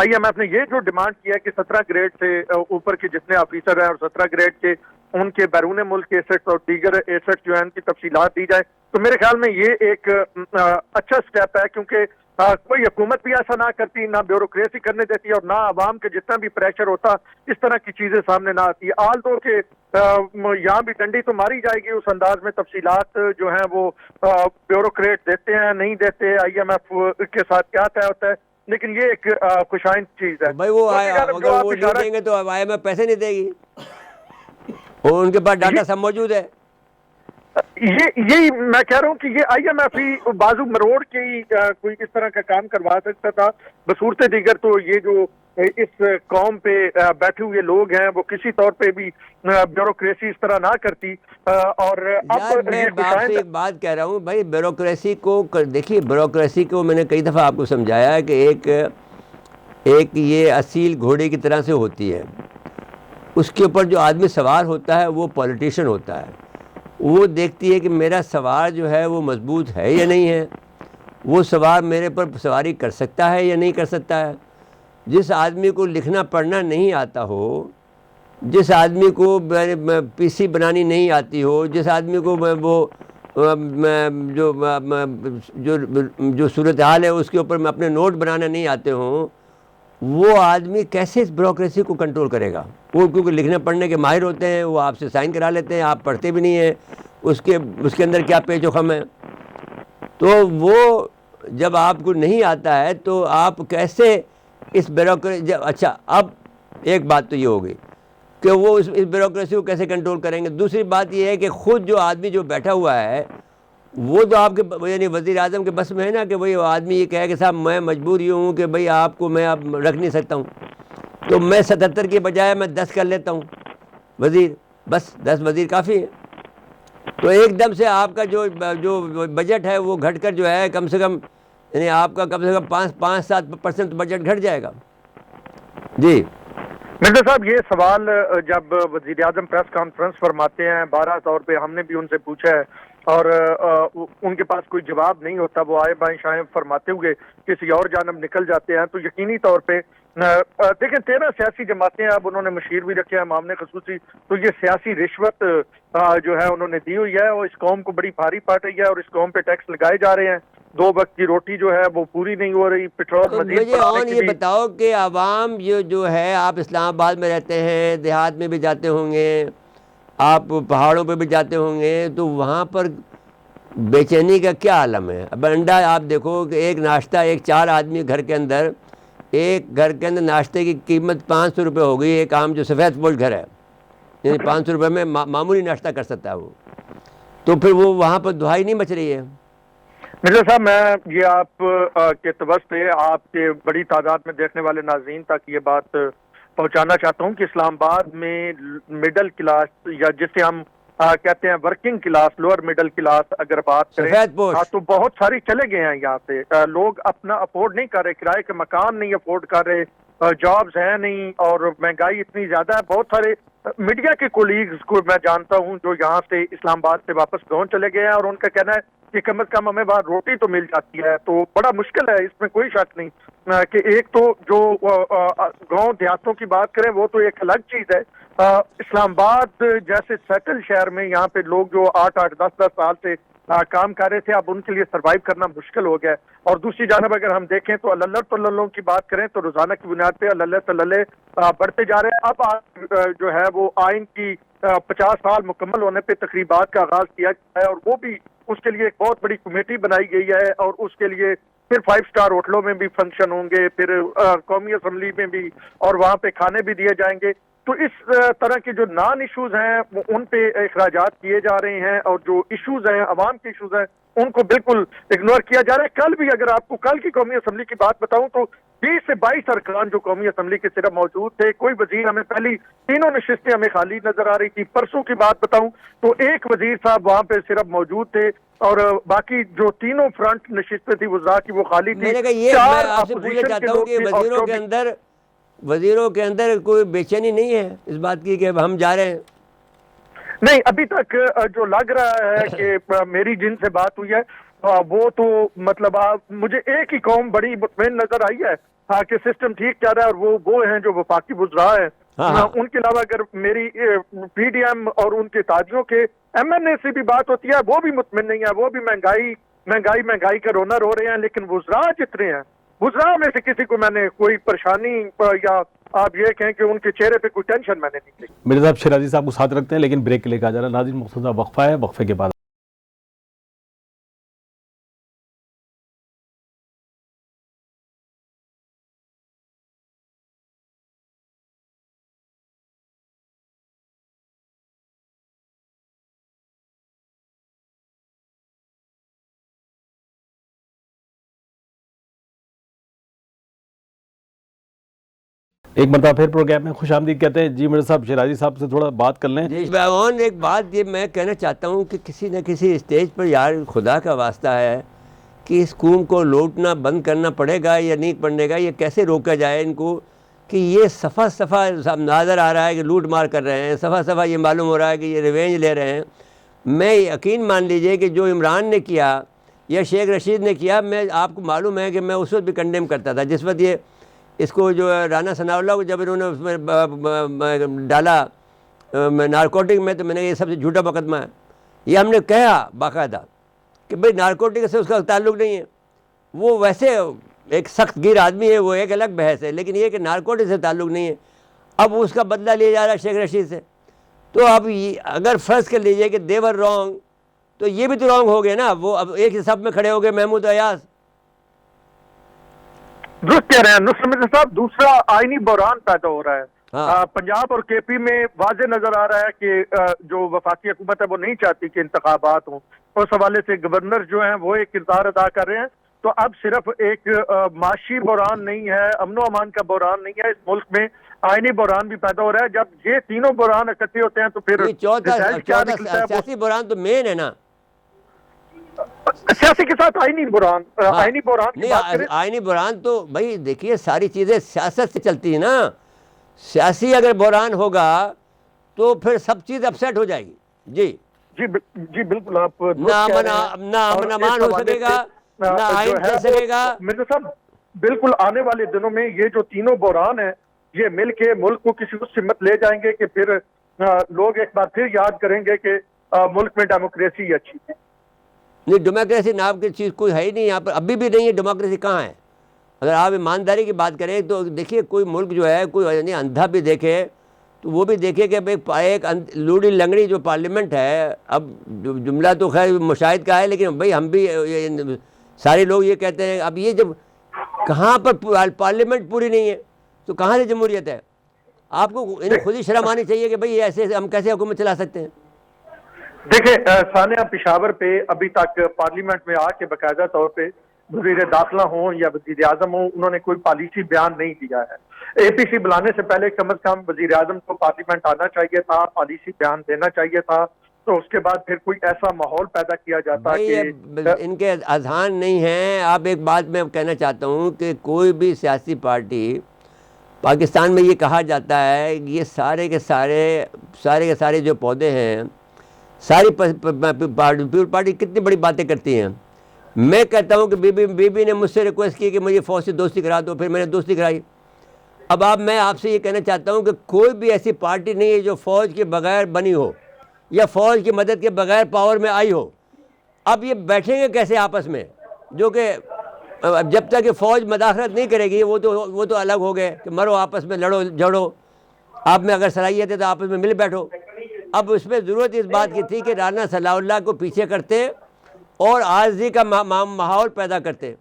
Speaker 3: آئی ایم ایف نے یہ جو ڈیمانڈ کیا کہ 17 گریڈ سے اوپر کے جتنے آفیسر ہیں اور 17 گریڈ کے ان کے بیرون ملک کے ایسٹس اور دیگر ایسٹس جو ہیں ان کی تفصیلات دی جائے, تو میرے خیال میں یہ ایک اچھا سٹیپ ہے, کیونکہ کوئی حکومت بھی ایسا نہ کرتی, نہ بیوروکریسی کرنے دیتی اور نہ عوام کے جتنا بھی پریشر ہوتا اس طرح کی چیزیں سامنے نہ آتی. آل دو کہ یہاں بھی ڈنڈی تو ماری جائے گی, اس انداز میں تفصیلات جو ہیں وہ بیوروکریٹ دیتے ہیں نہیں دیتے, آئی ایم ایف کے ساتھ کیا طے ہوتا ہے, لیکن یہ ایک خوشائند چیز ہے.
Speaker 2: بھائی وہ اگر وہ نہیں دیں گے تو آئی ایم ایف پیسے نہیں دے گی, اور ان کے پاس ڈاٹا سب موجود ہے.
Speaker 3: یہی میں کہہ رہا ہوں کہ یہ آئی ایم ایف ہی بازو مروڑ کے ہی کوئی اس طرح کا کام کروا سکتا تھا. بصورت دیگر تو یہ جو اس قوم پہ بیٹھے ہوئے لوگ ہیں وہ کسی طور پہ بھی بیوروکریسی اس طرح نہ کرتی. اور اب
Speaker 2: میں آپ سے ایک بات کہہ رہا ہوں بھائی, بیوروکریسی کو دیکھیے, بیوروکریسی کو میں نے کئی دفعہ آپ کو سمجھایا ہے کہ ایک یہ اصیل گھوڑے کی طرح سے ہوتی ہے. اس کے اوپر جو آدمی سوار ہوتا ہے وہ پولیٹیشین ہوتا ہے. وہ دیکھتی ہے کہ میرا سوار جو ہے وہ مضبوط ہے یا نہیں ہے, وہ سوار میرے پر سواری کر سکتا ہے یا نہیں کر سکتا ہے. جس آدمی کو لکھنا پڑھنا نہیں آتا ہو, جس آدمی کو پی سی بنانی نہیں آتی ہو, جس آدمی کو وہ جو صورتحال ہے اس کے اوپر میں اپنے نوٹ بنانا نہیں آتے ہوں, وہ آدمی کیسے اس بیوروکریسی کو کنٹرول کرے گا. وہ کیونکہ لکھنے پڑھنے کے ماہر ہوتے ہیں, وہ آپ سے سائن کرا لیتے ہیں, آپ پڑھتے بھی نہیں ہیں اس کے اندر کیا پیچ و خم ہے. تو وہ جب آپ کو نہیں آتا ہے تو آپ کیسے اس بیوروکریسی. اچھا اب ایک بات تو یہ ہوگی کہ وہ اس بیوروکریسی کو کیسے کنٹرول کریں گے. دوسری بات یہ ہے کہ خود جو آدمی جو بیٹھا ہوا ہے وہ تو آپ کے یعنی وزیر اعظم کے بس میں ہے نا کہ بھئی آدمی یہ کہے کہ صاحب میں مجبور یہ ہوں کہ بھئی آپ کو میں اب رکھ نہیں سکتا ہوں, تو میں 77 کے بجائے میں 10 کر لیتا ہوں وزیر, بس 10 وزیر کافی ہے. تو ایک دم سے آپ کا جو بجٹ ہے وہ گھٹ کر جو ہے کم سے کم یعنی آپ کا کم سے کم 5-7% بجٹ گھٹ جائے گا. جی
Speaker 3: مرزا صاحب یہ سوال جب وزیر اعظم پریس کانفرنس فرماتے ہیں 12 طور پہ ہم نے بھی ان سے پوچھا ہے اور ان کے پاس کوئی جواب نہیں ہوتا، وہ آئے بائیں شائیں فرماتے ہوئے کسی اور جانب نکل جاتے ہیں، تو یقینی طور پہ دیکھیں 13 سیاسی جماعتیں اب انہوں نے مشیر بھی رکھے ہیں معاملے خصوصی، تو یہ سیاسی رشوت جو ہے انہوں نے دی ہوئی ہے اور اس قوم کو بڑی بھاری پڑ رہی ہے اور اس قوم پہ ٹیکس لگائے جا رہے ہیں، 2 وقت کی روٹی جو ہے وہ پوری نہیں ہو رہی، پیٹرول مزید
Speaker 2: مجھے
Speaker 3: بڑھانے
Speaker 2: اور
Speaker 3: کی
Speaker 2: یہ
Speaker 3: بھی
Speaker 2: بتاؤ کہ عوام جو ہے، آپ اسلام آباد میں رہتے ہیں، دیہات میں بھی جاتے ہوں گے، آپ پہاڑوں پہ بھی جاتے ہوں گے، تو وہاں پر بے چینی کا کیا عالم ہے؟ اب انڈا آپ دیکھو کہ ایک ناشتہ، ایک 4 آدمی گھر کے اندر، ایک گھر کے اندر ناشتے کی قیمت 500 روپے ہو گئی، ایک عام جو سفید پوش گھر ہے، یعنی 500 روپے میں معمولی ناشتہ کر سکتا ہے وہ، تو پھر وہ وہاں پر دہائی نہیں مچ رہی ہے؟
Speaker 3: مرزا صاحب میں یہ آپ کے توسط پہ آپ کے بڑی تعداد میں دیکھنے والے ناظرین تک یہ بات پہنچانا چاہتا ہوں کہ اسلام آباد میں مڈل کلاس یا جسے ہم کہتے ہیں working class, lower middle class اگر بات کریں
Speaker 2: سفید پوش
Speaker 3: تو بہت ساری چلے گئے ہیں یہاں پہ، لوگ اپنا افورڈ نہیں کر رہے، کرائے کے مکان نہیں افورڈ کر رہے، جابز ہیں نہیں اور مہنگائی اتنی زیادہ ہے۔ بہت سارے میڈیا کے کولیگز کو میں جانتا ہوں جو یہاں سے اسلام آباد سے واپس گاؤں چلے گئے ہیں اور ان کا کہنا ہے کہ کم از کم ہمیں وہاں روٹی تو مل جاتی ہے، تو بڑا مشکل ہے، اس میں کوئی شک نہیں کہ ایک تو جو گاؤں دیہاتوں کی بات کریں وہ تو ایک الگ چیز ہے، اسلام آباد جیسے سیٹل شہر میں یہاں پہ لوگ جو 8-8 10-10 سال سے کام کر رہے تھے اب ان کے لیے سروائیو کرنا مشکل ہو گیا ہے، اور دوسری جانب اگر ہم دیکھیں تو اللہ تللوں کی بات کریں تو روزانہ کی بنیاد پہ اللہ تللے بڑھتے جا رہے ہیں۔ اب جو ہے وہ آئین کی 50 سال مکمل ہونے پہ تقریبات کا آغاز کیا گیا ہے اور وہ بھی اس کے لیے ایک بہت بڑی کمیٹی بنائی گئی ہے اور اس کے لیے پھر 5 اسٹار ہوٹلوں میں بھی فنکشن ہوں گے، پھر قومی اسمبلی میں بھی، اور وہاں پہ کھانے بھی دیے جائیں گے، تو اس طرح کے جو نان ایشوز ہیں ان پہ اخراجات کیے جا رہے ہیں اور جو ایشوز ہیں عوام کے ایشوز ہیں ان کو بالکل اگنور کیا جا رہا ہے۔ کل بھی اگر آپ کو کل کی قومی اسمبلی کی بات بتاؤں تو 20 سے 22 ارکان جو قومی اسمبلی کے صرف موجود تھے، کوئی وزیر ہمیں پہلی 3 نشستیں ہمیں خالی نظر آ رہی تھی۔ پرسوں کی بات بتاؤں تو ایک وزیر صاحب وہاں پہ صرف موجود تھے اور باقی جو 3 فرنٹ نشستیں تھی وزراء کی وہ خالی تھی۔
Speaker 2: میں نے کہا یہ میں آپ سے پوچھنا چاہتا ہوں کہ وزیروں کے اندر کوئی بے چینی نہیں ہے اس بات کی کہ ہم جا رہے ہیں؟
Speaker 3: نہیں، ابھی تک جو لگ رہا ہے کہ میری جن سے بات ہوئی ہے وہ تو مطلب مجھے ایک ہی قوم بڑی مطمئن نظر آئی ہے کہ سسٹم ٹھیک چل رہا ہے اور وہ ہیں جو وفاقی وزراء ہیں۔ ان کے علاوہ اگر میری پی ڈی ایم اور ان کے تاجروں کے ایم این اے سے بھی بات ہوتی ہے وہ بھی مطمئن نہیں ہے، وہ بھی مہنگائی کا رونا رو رہے ہیں، لیکن وزراء جتنے ہیں وزراء میں سے کسی کو میں نے کوئی پریشانی یا آپ یہ کہیں کہ ان کے چہرے پہ کوئی ٹینشن میں نے نہیں دیکھی۔
Speaker 1: میرے صاحب شیرازی صاحب کو ساتھ رکھتے ہیں لیکن بریک کے لے کے آ جا رہا ہے۔ ناظرین مختصر وقفہ ہے، وقفے کے بعد ایک مرتبہ پھر پروگرام میں خوش آمدید کہتے ہیں۔ جی مرزا صاحب شیرازی صاحب سے تھوڑا بات کر لیں۔
Speaker 2: جی بیان ایک بات یہ میں کہنا چاہتا ہوں کہ کسی نہ کسی اسٹیج پر یار خدا کا واسطہ ہے کہ اس قوم کو لوٹنا بند کرنا پڑے گا یا نہیں پڑے گا، یہ کیسے روکا جائے ان کو کہ یہ صفحہ نظر آ رہا ہے کہ لوٹ مار کر رہے ہیں، صفحہ یہ معلوم ہو رہا ہے کہ یہ ریونج لے رہے ہیں۔ میں یقین مان لیجئے کہ جو عمران نے کیا یا شیخ رشید نے کیا، میں آپ کو معلوم ہے کہ میں اس وقت بھی کنڈیم کرتا تھا جس وقت یہ اس کو جو رانا ثناء اللہ کو جب انہوں نے اس میں ڈالا نارکوٹک میں، تو میں نے یہ سب سے جھوٹا مقدمہ ہے۔ یہ ہم نے کہا باقاعدہ کہ بھئی نارکوٹک سے اس کا تعلق نہیں ہے، وہ ویسے ایک سخت گیر آدمی ہے، وہ ایک الگ بحث ہے، لیکن یہ کہ نارکوٹک سے تعلق نہیں ہے۔ اب اس کا بدلہ لیا جا رہا ہے شیخ رشید سے، تو اب اگر فرض کر لیجئے کہ they were wrong تو یہ بھی تو رانگ ہو گئے نا، وہ اب ایک حساب میں کھڑے ہو گئے محمود ایاز۔
Speaker 3: درست کہہ رہے ہیں نصر مرزا صاحب، دوسرا آئینی بحران پیدا ہو رہا ہے۔ پنجاب اور کے پی میں واضح نظر آ رہا ہے کہ جو وفاقی حکومت ہے وہ نہیں چاہتی کہ انتخابات ہوں، اس حوالے سے گورنر جو ہیں وہ ایک کردار ادا کر رہے ہیں۔ تو اب صرف ایک معاشی بحران نہیں ہے، امن و امان کا بحران نہیں ہے، اس ملک میں آئینی بحران بھی پیدا ہو رہا ہے۔ جب یہ تینوں بحران اکٹھے ہوتے ہیں تو پھر
Speaker 2: چوتھا سیاسی بحران تو مین ہے نا،
Speaker 3: سیاسی کے ساتھ آئینی بحران کی بات کریں۔
Speaker 2: آئینی بحران تو بھائی دیکھیے ساری چیزیں سیاست سے چلتی ہیں نا، سیاسی اگر بحران ہوگا تو پھر سب چیز اپسیٹ ہو جائے گی. جی
Speaker 3: جی بالکل آپ
Speaker 2: نہ امن امان ہو سکے گا، نہ آئین چل سکے گا.
Speaker 3: مرزا صاحب بالکل آنے والے دنوں میں یہ جو تینوں بحران ہیں یہ مل کے ملک کو کسی اس سمت لے جائیں گے کہ پھر لوگ ایک بار پھر یاد کریں گے کہ ملک میں ڈیموکریسی اچھی ہے.
Speaker 2: نہیں، ڈیموکریسی نام کی چیز کوئی ہے ہی نہیں یہاں پر، ابھی بھی نہیں ہے. ڈیموکریسی کہاں ہے؟ اگر آپ ایمانداری کی بات کریں تو دیکھیے کوئی ملک جو ہے کوئی یعنی اندھا بھی دیکھے تو وہ بھی دیکھے کہ ایک لوڑی لنگڑی جو پارلیمنٹ ہے، اب جملہ تو خیر مشاہد کا ہے لیکن بھائی ہم بھی سارے لوگ یہ کہتے ہیں، اب یہ جب کہاں پر پارلیمنٹ پوری نہیں ہے تو کہاں سے جمہوریت ہے؟ آپ کو خود ہی شرم آنی چاہیے کہ بھئی ایسے ہم کیسے حکومت چلا سکتے ہیں؟
Speaker 3: دیکھیں ثانیہ پشاور پہ ابھی تک پارلیمنٹ میں آ کے باقاعدہ طور پہ وزیر داخلہ ہوں یا وزیر اعظم ہوں انہوں نے کوئی پالیسی بیان نہیں دیا ہے. اے پی سی بلانے سے پہلے کم از کم وزیر اعظم کو پارلیمنٹ آنا چاہیے تھا، پالیسی بیان دینا چاہیے تھا، تو اس کے بعد پھر کوئی ایسا ماحول پیدا کیا جاتا کہ
Speaker 2: ان کے اذہان نہیں ہیں. آپ ایک بات میں کہنا چاہتا ہوں کہ کوئی بھی سیاسی پارٹی پاکستان میں یہ کہا جاتا ہے یہ سارے کے سارے جو پودے ہیں ساری پیپل پارٹی کتنی بڑی باتیں کرتی ہیں. میں کہتا ہوں کہ بی بی نے مجھ سے ریکویسٹ کی کہ مجھے فوج سے دوستی کرا دو، پھر میں نے دوستی کرائی. اب میں آپ سے یہ کہنا چاہتا ہوں کہ کوئی بھی ایسی پارٹی نہیں ہے جو فوج کے بغیر بنی ہو یا فوج کی مدد کے بغیر پاور میں آئی ہو. اب یہ بیٹھیں گے کیسے آپس میں؟ جو کہ جب تک کہ فوج مداخلت نہیں کرے گی وہ تو الگ ہو گئے کہ مرو آپس میں، لڑو جھڑو. آپ میں اگر صلاحیت ہے تو آپس میں مل بیٹھو. اب اس میں ضرورت اس بات کی تھی کہ رانا صلاح اللہ کو پیچھے کرتے اور عاجزی کا ماحول پیدا کرتے.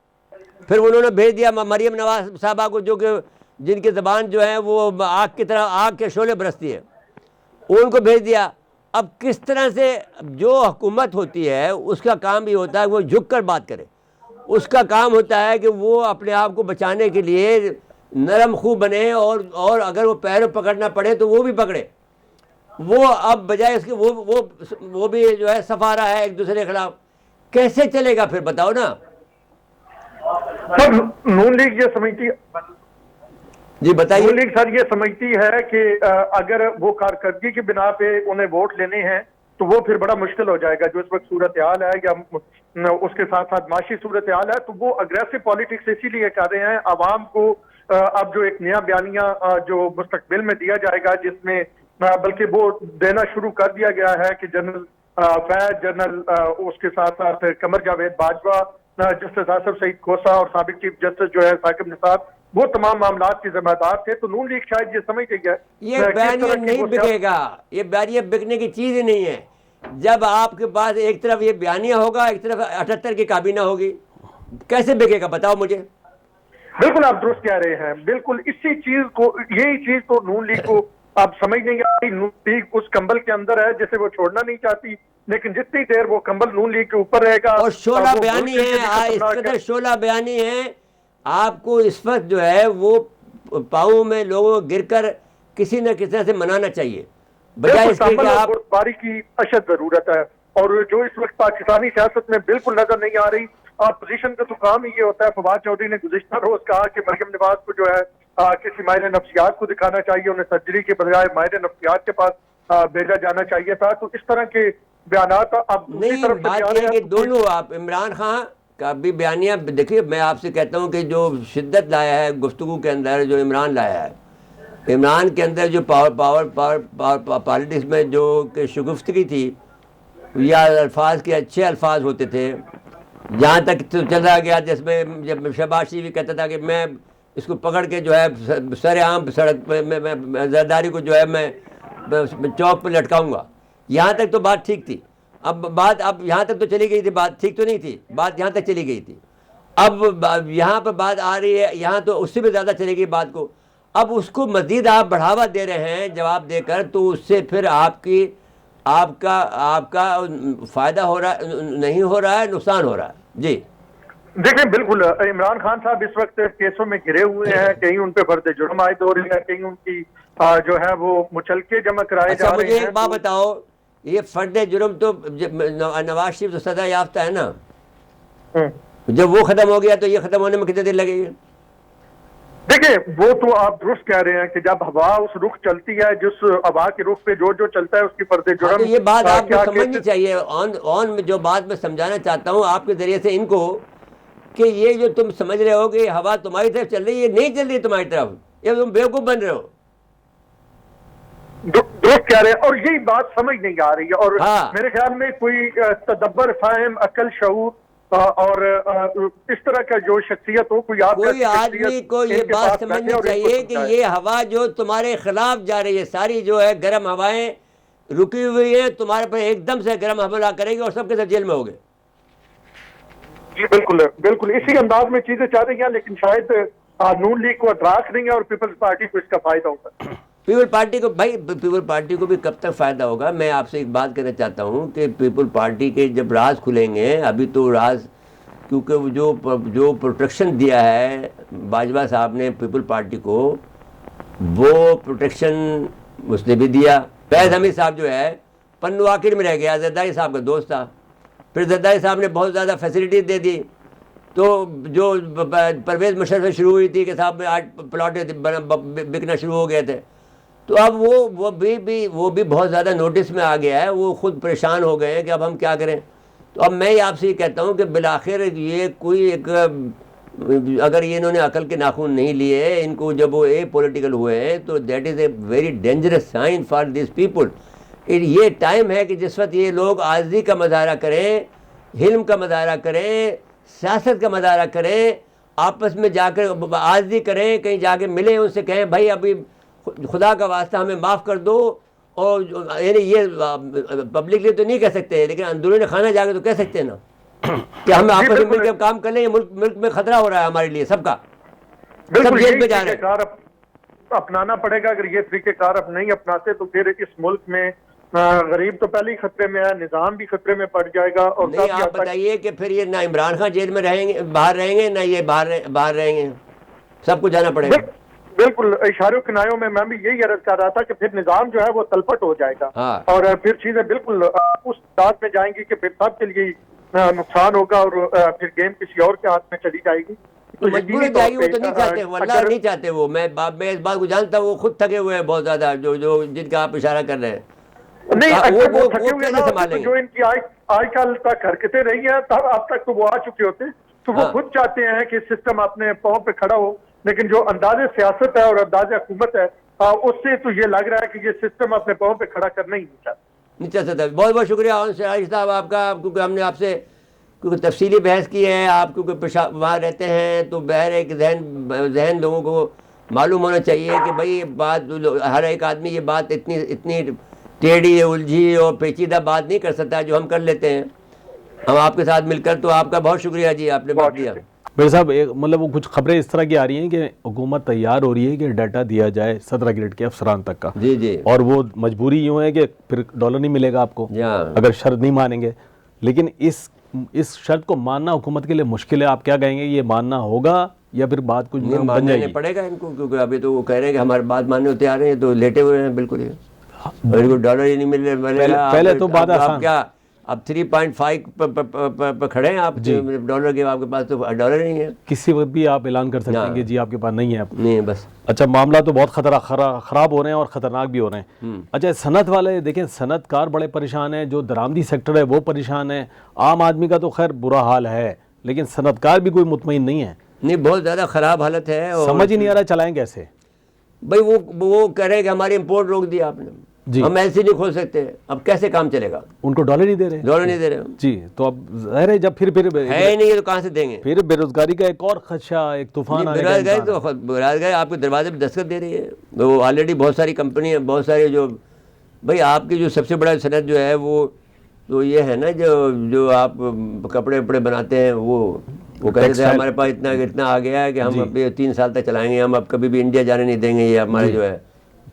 Speaker 2: پھر انہوں نے بھیج دیا مریم نواز صاحبہ کو، جو کہ جن کی زبان جو ہے وہ آگ کی طرح آگ کے شعلے برستی ہے، ان کو بھیج دیا. اب کس طرح سے جو حکومت ہوتی ہے اس کا کام بھی ہوتا ہے وہ جھک کر بات کرے. اس کا کام ہوتا ہے کہ وہ اپنے آپ کو بچانے کے لیے نرم خو بنے اور اگر وہ پیروں پکڑنا پڑے تو وہ بھی پکڑے. وہ اب بجائے اس کے وہ بھی جو ہے صفا رہا ہے ایک دوسرے کے خلاف. کیسے چلے گا پھر بتاؤ نا؟
Speaker 3: سر نون لیگ یہ سمجھتی
Speaker 2: جی بتائیے.
Speaker 3: نون لیگ سر یہ سمجھتی ہے کہ اگر وہ کارکردگی کی بنا پہ انہیں ووٹ لینے ہیں تو وہ پھر بڑا مشکل ہو جائے گا. جو اس وقت صورتحال ہے یا اس کے ساتھ ساتھ معاشی صورتحال ہے تو وہ اگریسو پالیٹکس اسی لیے کر رہے ہیں. عوام کو اب جو ایک نیا بیانیہ جو مستقبل میں دیا جائے گا جس میں بلکہ وہ دینا شروع کر دیا گیا ہے کہ جنرل فیض، جنرل اس کے ساتھ ساتھ قمر جاوید باجوہ، جسٹس آصف سعید کھوسہ اور سابق چیف جسٹس جو ہے ثاقب نثار، وہ تمام معاملات کے ذمہ دار تھے. تو نون لیگ شاید یہ سمجھ گئی ہے
Speaker 2: یہ بیانیہ نہیں بکے گا، یہ بیانیہ بکنے کی چیز ہی نہیں ہے. جب آپ کے پاس ایک طرف یہ بیانیہ ہوگا ایک طرف 78 کی کابینہ ہوگی، کیسے بکے گا بتاؤ مجھے؟
Speaker 3: بالکل آپ درست کہہ رہے ہیں. بالکل اسی چیز کو، یہی چیز تو نون لیگ کو آپ سمجھ نہیں آئی. نون لیگ اس کمبل کے اندر ہے جسے وہ چھوڑنا نہیں چاہتی، لیکن جتنی دیر وہ کمبل نون لیگ کے اوپر رہے گا
Speaker 2: اور شعلہ بیانی ہے، اس قدر شعلہ بیانی ہے. آپ کو اس وقت جو ہے وہ پاؤں میں لوگوں گر کر کسی نہ کسی طرح سے منانا چاہیے بجائے اس کے کہ آپ
Speaker 3: باری کی اشد ضرورت ہے. اور جو اس وقت پاکستانی سیاست میں بالکل نظر نہیں آ رہی. اپوزیشن کا تو کام ہی یہ ہوتا ہے. فواد چودھری نے گزشتہ روز کہا کہ مریم نواز کو جو ہے کسی ماہر نفسیات کو دکھانا چاہیے، انہیں سرجری کے بجائے ماہر نفسیات کے پاس بھیجا جانا چاہیے تھا. تو اس طرح کے بیانات اب دوسری طرف سے
Speaker 2: بات یہ کہ دونوں آپ عمران خان کا بھی بیانیہ دیکھیے. میں آپ سے کہتا ہوں کہ جو شدت لایا ہے گفتگو کے اندر، جو عمران لایا ہے، عمران کے اندر جو پاور پالیٹکس میں جو کہ شگفتگی تھی یا الفاظ کے اچھے الفاظ ہوتے تھے، جہاں تک چلا گیا جس میں جب شہباز شریف کہتا تھا کہ میں اس کو پکڑ کے جو ہے سر عام سڑک پہ میں زرداری کو جو ہے میں چوک پہ لٹکاؤں گا، یہاں تک تو بات ٹھیک تھی. اب یہاں تک تو چلی گئی تھی، بات ٹھیک تو نہیں تھی، بات یہاں تک چلی گئی تھی. اب یہاں پہ بات آ رہی ہے، یہاں تو اس سے بھی زیادہ چلے گی بات کو. اب اس کو مزید آپ بڑھاوا دے رہے ہیں جواب دے کر، تو اس سے پھر آپ کا فائدہ ہو رہا نہیں ہو رہا ہے، نقصان ہو رہا ہے. جی
Speaker 3: دیکھیں بالکل عمران خان صاحب اس وقت کیسوں میں گھرے ہوئے ہیں. کہیں ان پہ فرد جرم عائد ہو رہی ہے، کہیں ان کی جو ہے وہ مچلکے جمع کرائے جا رہے ہیں.
Speaker 2: مجھے ایک بات بتاؤ، یہ فرد جرم تو نواز شریف تو سزا یافتہ ہے نا، جب وہ ختم ہو گیا تو یہ ختم ہونے میں کتنے دن لگے گی؟
Speaker 3: دیکھیں وہ تو آپ درست کہہ رہے ہیں کہ جب ہوا اس رخ چلتی ہے، جس ہوا کے رخ پہ جو چلتا ہے اس کی فرد
Speaker 2: ہاں
Speaker 3: جرم
Speaker 2: تو یہ بات آپ کو
Speaker 3: کیا
Speaker 2: سمجھنی
Speaker 3: کیسز.
Speaker 2: چاہیے، آن میں جو بات میں سمجھانا چاہتا ہوں آپ کے ذریعے سے ان کو، کہ یہ جو تم سمجھ رہے ہو کہ یہ ہوا تمہاری طرف چل رہی ہے، نہیں چل رہی تمہاری طرف، یہ تم بیوقوف بن رہے ہو.
Speaker 3: درست کہہ رہے ہیں، اور یہی بات سمجھ نہیں آ رہی ہے. اور
Speaker 2: ہاں
Speaker 3: میرے خیال میں کوئی تدبر، فہم، عقل، شعور اور اس طرح کا جو شخصیت ہو، کوئی آپ
Speaker 2: کوئی
Speaker 3: جیسی
Speaker 2: آدمی
Speaker 3: شخصیت
Speaker 2: کو یہ
Speaker 3: ان کے
Speaker 2: بات
Speaker 3: پاس بیٹھے
Speaker 2: سمجھنی
Speaker 3: اور ان کو
Speaker 2: چاہیے کہ
Speaker 3: سمجھائے.
Speaker 2: یہ ہوا جو تمہارے خلاف جا رہی ہے، ساری جو ہے گرم ہوائیں رکی ہوئی ہیں تمہارے پر، ایک دم سے گرم حملہ کرے گی اور سب کے سب جیل میں ہوگے.
Speaker 3: جی بالکل بالکل اسی انداز میں چیزیں چل رہی ہیں، لیکن شاید نون لیگ کو ادراک نہیں ہے اور پیپلز پارٹی کو اس کا فائدہ ہوگا.
Speaker 2: پیپل پارٹی کو، بھائی پیپل پارٹی کو بھی کب تک فائدہ ہوگا؟ میں آپ سے ایک بات کہنا چاہتا ہوں کہ پیپل پارٹی کے جب راز کھلیں گے، ابھی تو راز، کیونکہ وہ جو پروٹیکشن دیا ہے باجوہ صاحب نے پیپل پارٹی کو، وہ پروٹیکشن اس نے بھی دیا. فیض حمید صاحب جو ہے پنو آخر میں رہ گیا، زرداری صاحب کا دوست تھا، پھر زرداری صاحب نے بہت زیادہ فیسلٹی دے دی، تو جو پرویز مشرف سے شروع ہوئی تھی کہ صاحب آج پلاٹ بکنا شروع ہو گئے تھے، تو اب وہ بھی بہت زیادہ نوٹس میں آ گیا ہے، وہ خود پریشان ہو گئے ہیں کہ اب ہم کیا کریں. تو اب میں آپ سے یہ کہتا ہوں کہ بالآخر یہ کوئی ایک، اگر یہ انہوں نے عقل کے ناخن نہیں لیے، ان کو جب وہ پولیٹیکل ہوئے ہیں، تو that is a very dangerous sign for these people. یہ ٹائم ہے کہ جس وقت یہ لوگ عاجزی کا مظاہرہ کریں، حلم کا مظاہرہ کریں، سیاست کا مظاہرہ کریں، آپس میں جا کر عاجزی کریں، کہیں جا کے ملیں، ان سے کہیں بھائی ابھی خدا کا واسطہ ہمیں معاف کر دو. اور یعنی یہ پبلکلی تو نہیں کہہ سکتے، لیکن اندرون خانہ جا کے تو کہہ سکتے ہیں نا کہ ہم
Speaker 3: جی
Speaker 2: آپس میں مل
Speaker 3: بالکل
Speaker 2: کے کام کر لیں. یہ ملک میں خطرہ ہو رہا ہے ہمارے لیے سب کا، سب
Speaker 3: بالکل
Speaker 2: جیل
Speaker 3: یہی
Speaker 2: پہ جا رہے
Speaker 3: طریقہ
Speaker 2: ہیں.
Speaker 3: کار اپنانا پڑے گا. اگر یہ طریقہ کار اب نہیں اپناتے تو پھر اس ملک میں غریب تو پہلے ہی خطرے میں ہے، نظام بھی خطرے میں پڑ جائے گا. اور
Speaker 2: نہیں
Speaker 3: کافی
Speaker 2: آپ
Speaker 3: حد تک
Speaker 2: بتائیے کہ پھر یہ نہ عمران خان جیل میں رہیں گے، باہر رہیں گے، نہ یہ باہر رہیں گے، سب کو جانا پڑے گا.
Speaker 3: بالکل اشاروں کنایوں میں بھی یہی عرض کر رہا تھا کہ پھر نظام جو ہے وہ تلپٹ ہو جائے گا،
Speaker 2: ہاں
Speaker 3: اور پھر چیزیں بالکل اس انداز میں جائیں گی کہ پھر سب کے لیے نقصان ہوگا، اور پھر گیم کسی اور کے ہاتھ میں چلی جائے گی.
Speaker 2: تو
Speaker 3: تو
Speaker 2: مجبور
Speaker 3: یقینی
Speaker 2: ہو
Speaker 3: طور
Speaker 2: جائے گی، وہ
Speaker 3: پہ
Speaker 2: تو نہیں چاہتے، وہ اللہ
Speaker 3: اگر
Speaker 2: نہیں چاہتے. وہ میں اس بات کو جانتا ہوں، وہ خود تھکے ہوئے ہیں بہت زیادہ، جو جن کا آپ اشارہ کر رہے ہیں.
Speaker 3: نہیں، اگر وہ تھکے
Speaker 2: وہ
Speaker 3: ہوئے نہ
Speaker 2: کیسے
Speaker 3: ہوتے تو
Speaker 2: سنبھالیں گے؟
Speaker 3: جو ان کی آج کل تک حرکتیں رہی ہیں تب اب تک تو وہ آ چکے ہوتے. تو وہ
Speaker 2: ہاں
Speaker 3: خود چاہتے ہیں کہ سسٹم اپنے پاؤں پہ کھڑا ہو، لیکن جو انداز سیاست ہے اور انداز حکومت ہے اس سے تو یہ لگ رہا ہے کہ یہ سسٹم اپنے پاؤں پہ کھڑا کرنا ہی نہیں چاہتا.
Speaker 2: نہیں چل سکتا. بہت بہت شکریہ عارف صاحب آپ کا، کیونکہ ہم نے آپ سے کیونکہ تفصیلی بحث کی ہے. آپ کیونکہ وہاں رہتے ہیں تو بہر ایک ذہن لوگوں کو معلوم ہونا چاہیے کہ بھائی یہ بات، ہر ایک آدمی یہ بات اتنی ٹیڑھی الجھی اور پیچیدہ بات نہیں کر سکتا جو ہم کر لیتے ہیں ہم آپ کے ساتھ مل کر. تو آپ کا بہت شکریہ جی، آپ نے وقت
Speaker 3: بہت
Speaker 2: دیا.
Speaker 3: شکریہ.
Speaker 1: بھائی صاحب مطلب وہ کچھ خبریں اس طرح کی آ رہی ہیں کہ حکومت تیار ہو رہی ہے کہ ڈیٹا دیا جائے 17 گریڈ کے افسران تک کا،
Speaker 2: جی جی
Speaker 1: اور وہ مجبوری یوں ہے کہ پھر ڈالر نہیں ملے گا آپ کو
Speaker 2: جی ہاں.
Speaker 1: اگر شرط نہیں مانیں گے. لیکن اس شرط کو ماننا حکومت کے لیے مشکل ہے. آپ کیا کہیں گے، یہ ماننا ہوگا یا پھر بات کچھ
Speaker 2: نہیں
Speaker 1: بن جائے
Speaker 2: ماننا
Speaker 1: گی؟
Speaker 2: پڑے گا ان کو، کیونکہ ابھی تو وہ کہہ رہے ہیں کہ ہماری بات ماننے کو تیار ہیں، تو لیٹے ہوئے ہیں بالکل ہی. اور ان کو ڈالر ہی نہیں ملے گا.
Speaker 1: پہلے تو بات
Speaker 2: آپ
Speaker 1: آسان.
Speaker 2: کیا اب 3.5 پہ کھڑے ہیں آپ
Speaker 1: جی.
Speaker 2: ڈالر کے؟ آپ کے پاس تو ڈالر نہیں ہے.
Speaker 1: کسی وقت بھی آپ اعلان کر سکتے ہیں کہ جی آپ کے پاس نہیں ہے.
Speaker 2: نہیں بس.
Speaker 1: اچھا، معاملہ تو بہت خراب ہو رہے ہیں اور خطرناک بھی ہو رہے ہیں. اچھا، صنعت والے دیکھیں، صنعت کار بڑے پریشان ہیں، جو درآمدی سیکٹر ہے وہ پریشان ہے. عام آدمی کا تو خیر برا حال ہے، لیکن صنعت کار بھی کوئی مطمئن نہیں ہے.
Speaker 2: نہیں بہت زیادہ خراب حالت ہے. اور
Speaker 1: سمجھ ہی نہیں آ رہا چلائیں کیسے.
Speaker 2: بھائی وہ کہہ رہے ہیں کہ ہماری امپورٹ روک دیا آپ نے،
Speaker 1: جی.
Speaker 2: ہم ایسے نہیں کھول سکتے. اب کیسے کام چلے گا؟
Speaker 1: ان کو ڈالر نہیں دے رہے.
Speaker 2: ڈالر نہیں دے رہے
Speaker 1: جی. تو اب ظاہر ہے جب پھر
Speaker 2: ہے ہی نہیں ہے تو کہاں سے دیں گے؟
Speaker 1: پھر بے روزگاری کا ایک اور خدشہ، ایک طوفان آنے کا امکان ہے.
Speaker 2: بےروزگاری آپ کے دروازے پہ دستخط دے رہی ہے. وہ آلریڈی بہت ساری کمپنی ہیں، بہت سارے جو بھائی آپ کی جو سب سے بڑا صنعت جو ہے وہ تو یہ ہے نا، جو آپ کپڑے وپڑے بناتے ہیں، وہ کہتے تھے ہمارے پاس اتنا آ گیا ہے کہ ہم اب 3 سال تک چلائیں گے، ہم اب کبھی بھی انڈیا جانے نہیں دیں گے. یہ ہمارے جو ہے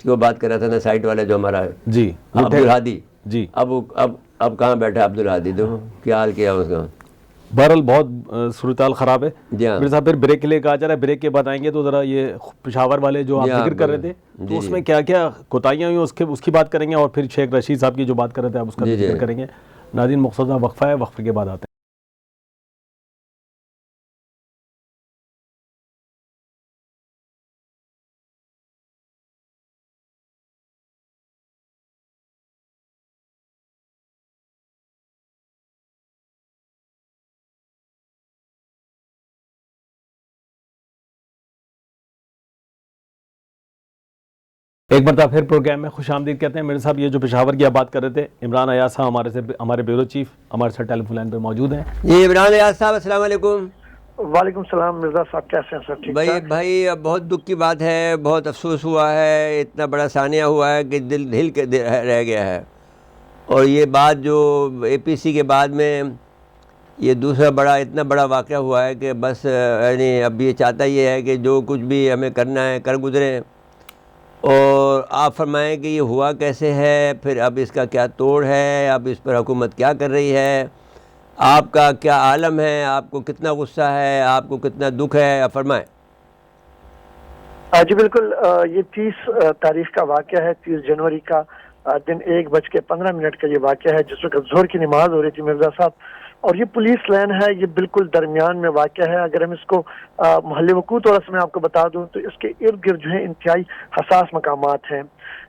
Speaker 2: وہ بات کر رہا تھا نا سائٹ والے جو ہمارا
Speaker 1: جی
Speaker 2: عبدالہادی.
Speaker 1: جی.
Speaker 2: اب کہاں بیٹھا عبدالہادی؟ تو کیا حال کیا اس کا.
Speaker 1: بہرحال بہت صورتحال خراب ہے.
Speaker 2: جی ہاں.
Speaker 1: میرے صاحب پھر بریک کے لیے کہا جا رہا ہے، بریک کے بعد آئیں گے تو ذرا یہ پشاور والے جو آپ ذکر کر رہے تھے تو اس میں کیا کیا کوتاہیاں ہوئی اس کی بات کریں گے، اور پھر شیخ رشید صاحب کی جو بات کر رہے تھے آپ اس کا ذکر کریں گے. ناظرین مختصر وقفہ ہے، وقفے کے بعد آتے ہیں. ایک مرتبہ پھر پروگرام میں خوش آمدید کہتے ہیں. میرے صاحب یہ جو پشاور کی آپ بات کر رہے تھے, عمران ایاز صاحب ہمارے بیورو چیف ہمارے ساتھ ٹیلی فون لائن پہ موجود ہیں.
Speaker 2: جی عمران ایاز صاحب السلام علیکم.
Speaker 3: وعلیکم السلام مرزا صاحب, کیسے ہیں سر؟ ٹھیک ٹھاک.
Speaker 2: بھائی اب بہت دکھ کی بات ہے, بہت افسوس ہوا ہے, اتنا بڑا ثانیہ ہوا ہے کہ دل ہل کے رہ گیا ہے. اور یہ بات جو اے پی سی کے بعد میں یہ دوسرا اتنا بڑا واقعہ ہوا ہے کہ بس یعنی اب یہ چاہتا یہ ہے کہ جو کچھ بھی ہمیں کرنا ہے کر گزریں. اور آپ فرمائیں کہ یہ ہوا کیسے ہے, پھر اب اس کا کیا توڑ ہے, اب اس پر حکومت کیا کر رہی ہے, آپ کا کیا عالم ہے, آپ کو کتنا غصہ ہے, آپ کو کتنا دکھ ہے, آپ فرمائیں.
Speaker 3: جی بالکل, یہ 30 تاریخ کا واقعہ ہے, 30 جنوری کا دن 1:15 کا یہ واقعہ ہے جس وقت ظہر کی نماز ہو رہی تھی مرزا صاحب. اور یہ پولیس لائن ہے, یہ بالکل درمیان میں واقع ہے. اگر ہم اس کو محل وقوع طور سے میں آپ کو بتا دوں تو اس کے ارد گرد جو ہے انتہائی حساس مقامات ہیں.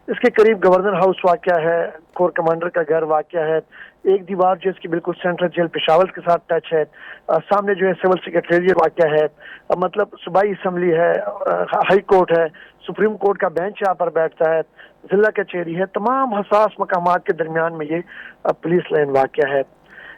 Speaker 3: اس کے قریب گورنر ہاؤس واقع ہے, کور کمانڈر کا گھر واقع ہے, ایک دیوار جو اس کی بالکل سینٹرل جیل پشاور کے ساتھ ٹچ ہے, سامنے جو ہے سول سیکریٹریٹ واقع ہے, مطلب صوبائی اسمبلی ہے, ہائی کورٹ ہے, سپریم کورٹ کا بینچ یہاں پر بیٹھتا ہے, ضلع کچہری ہے. تمام حساس مقامات کے درمیان میں یہ پولیس لائن واقع ہے.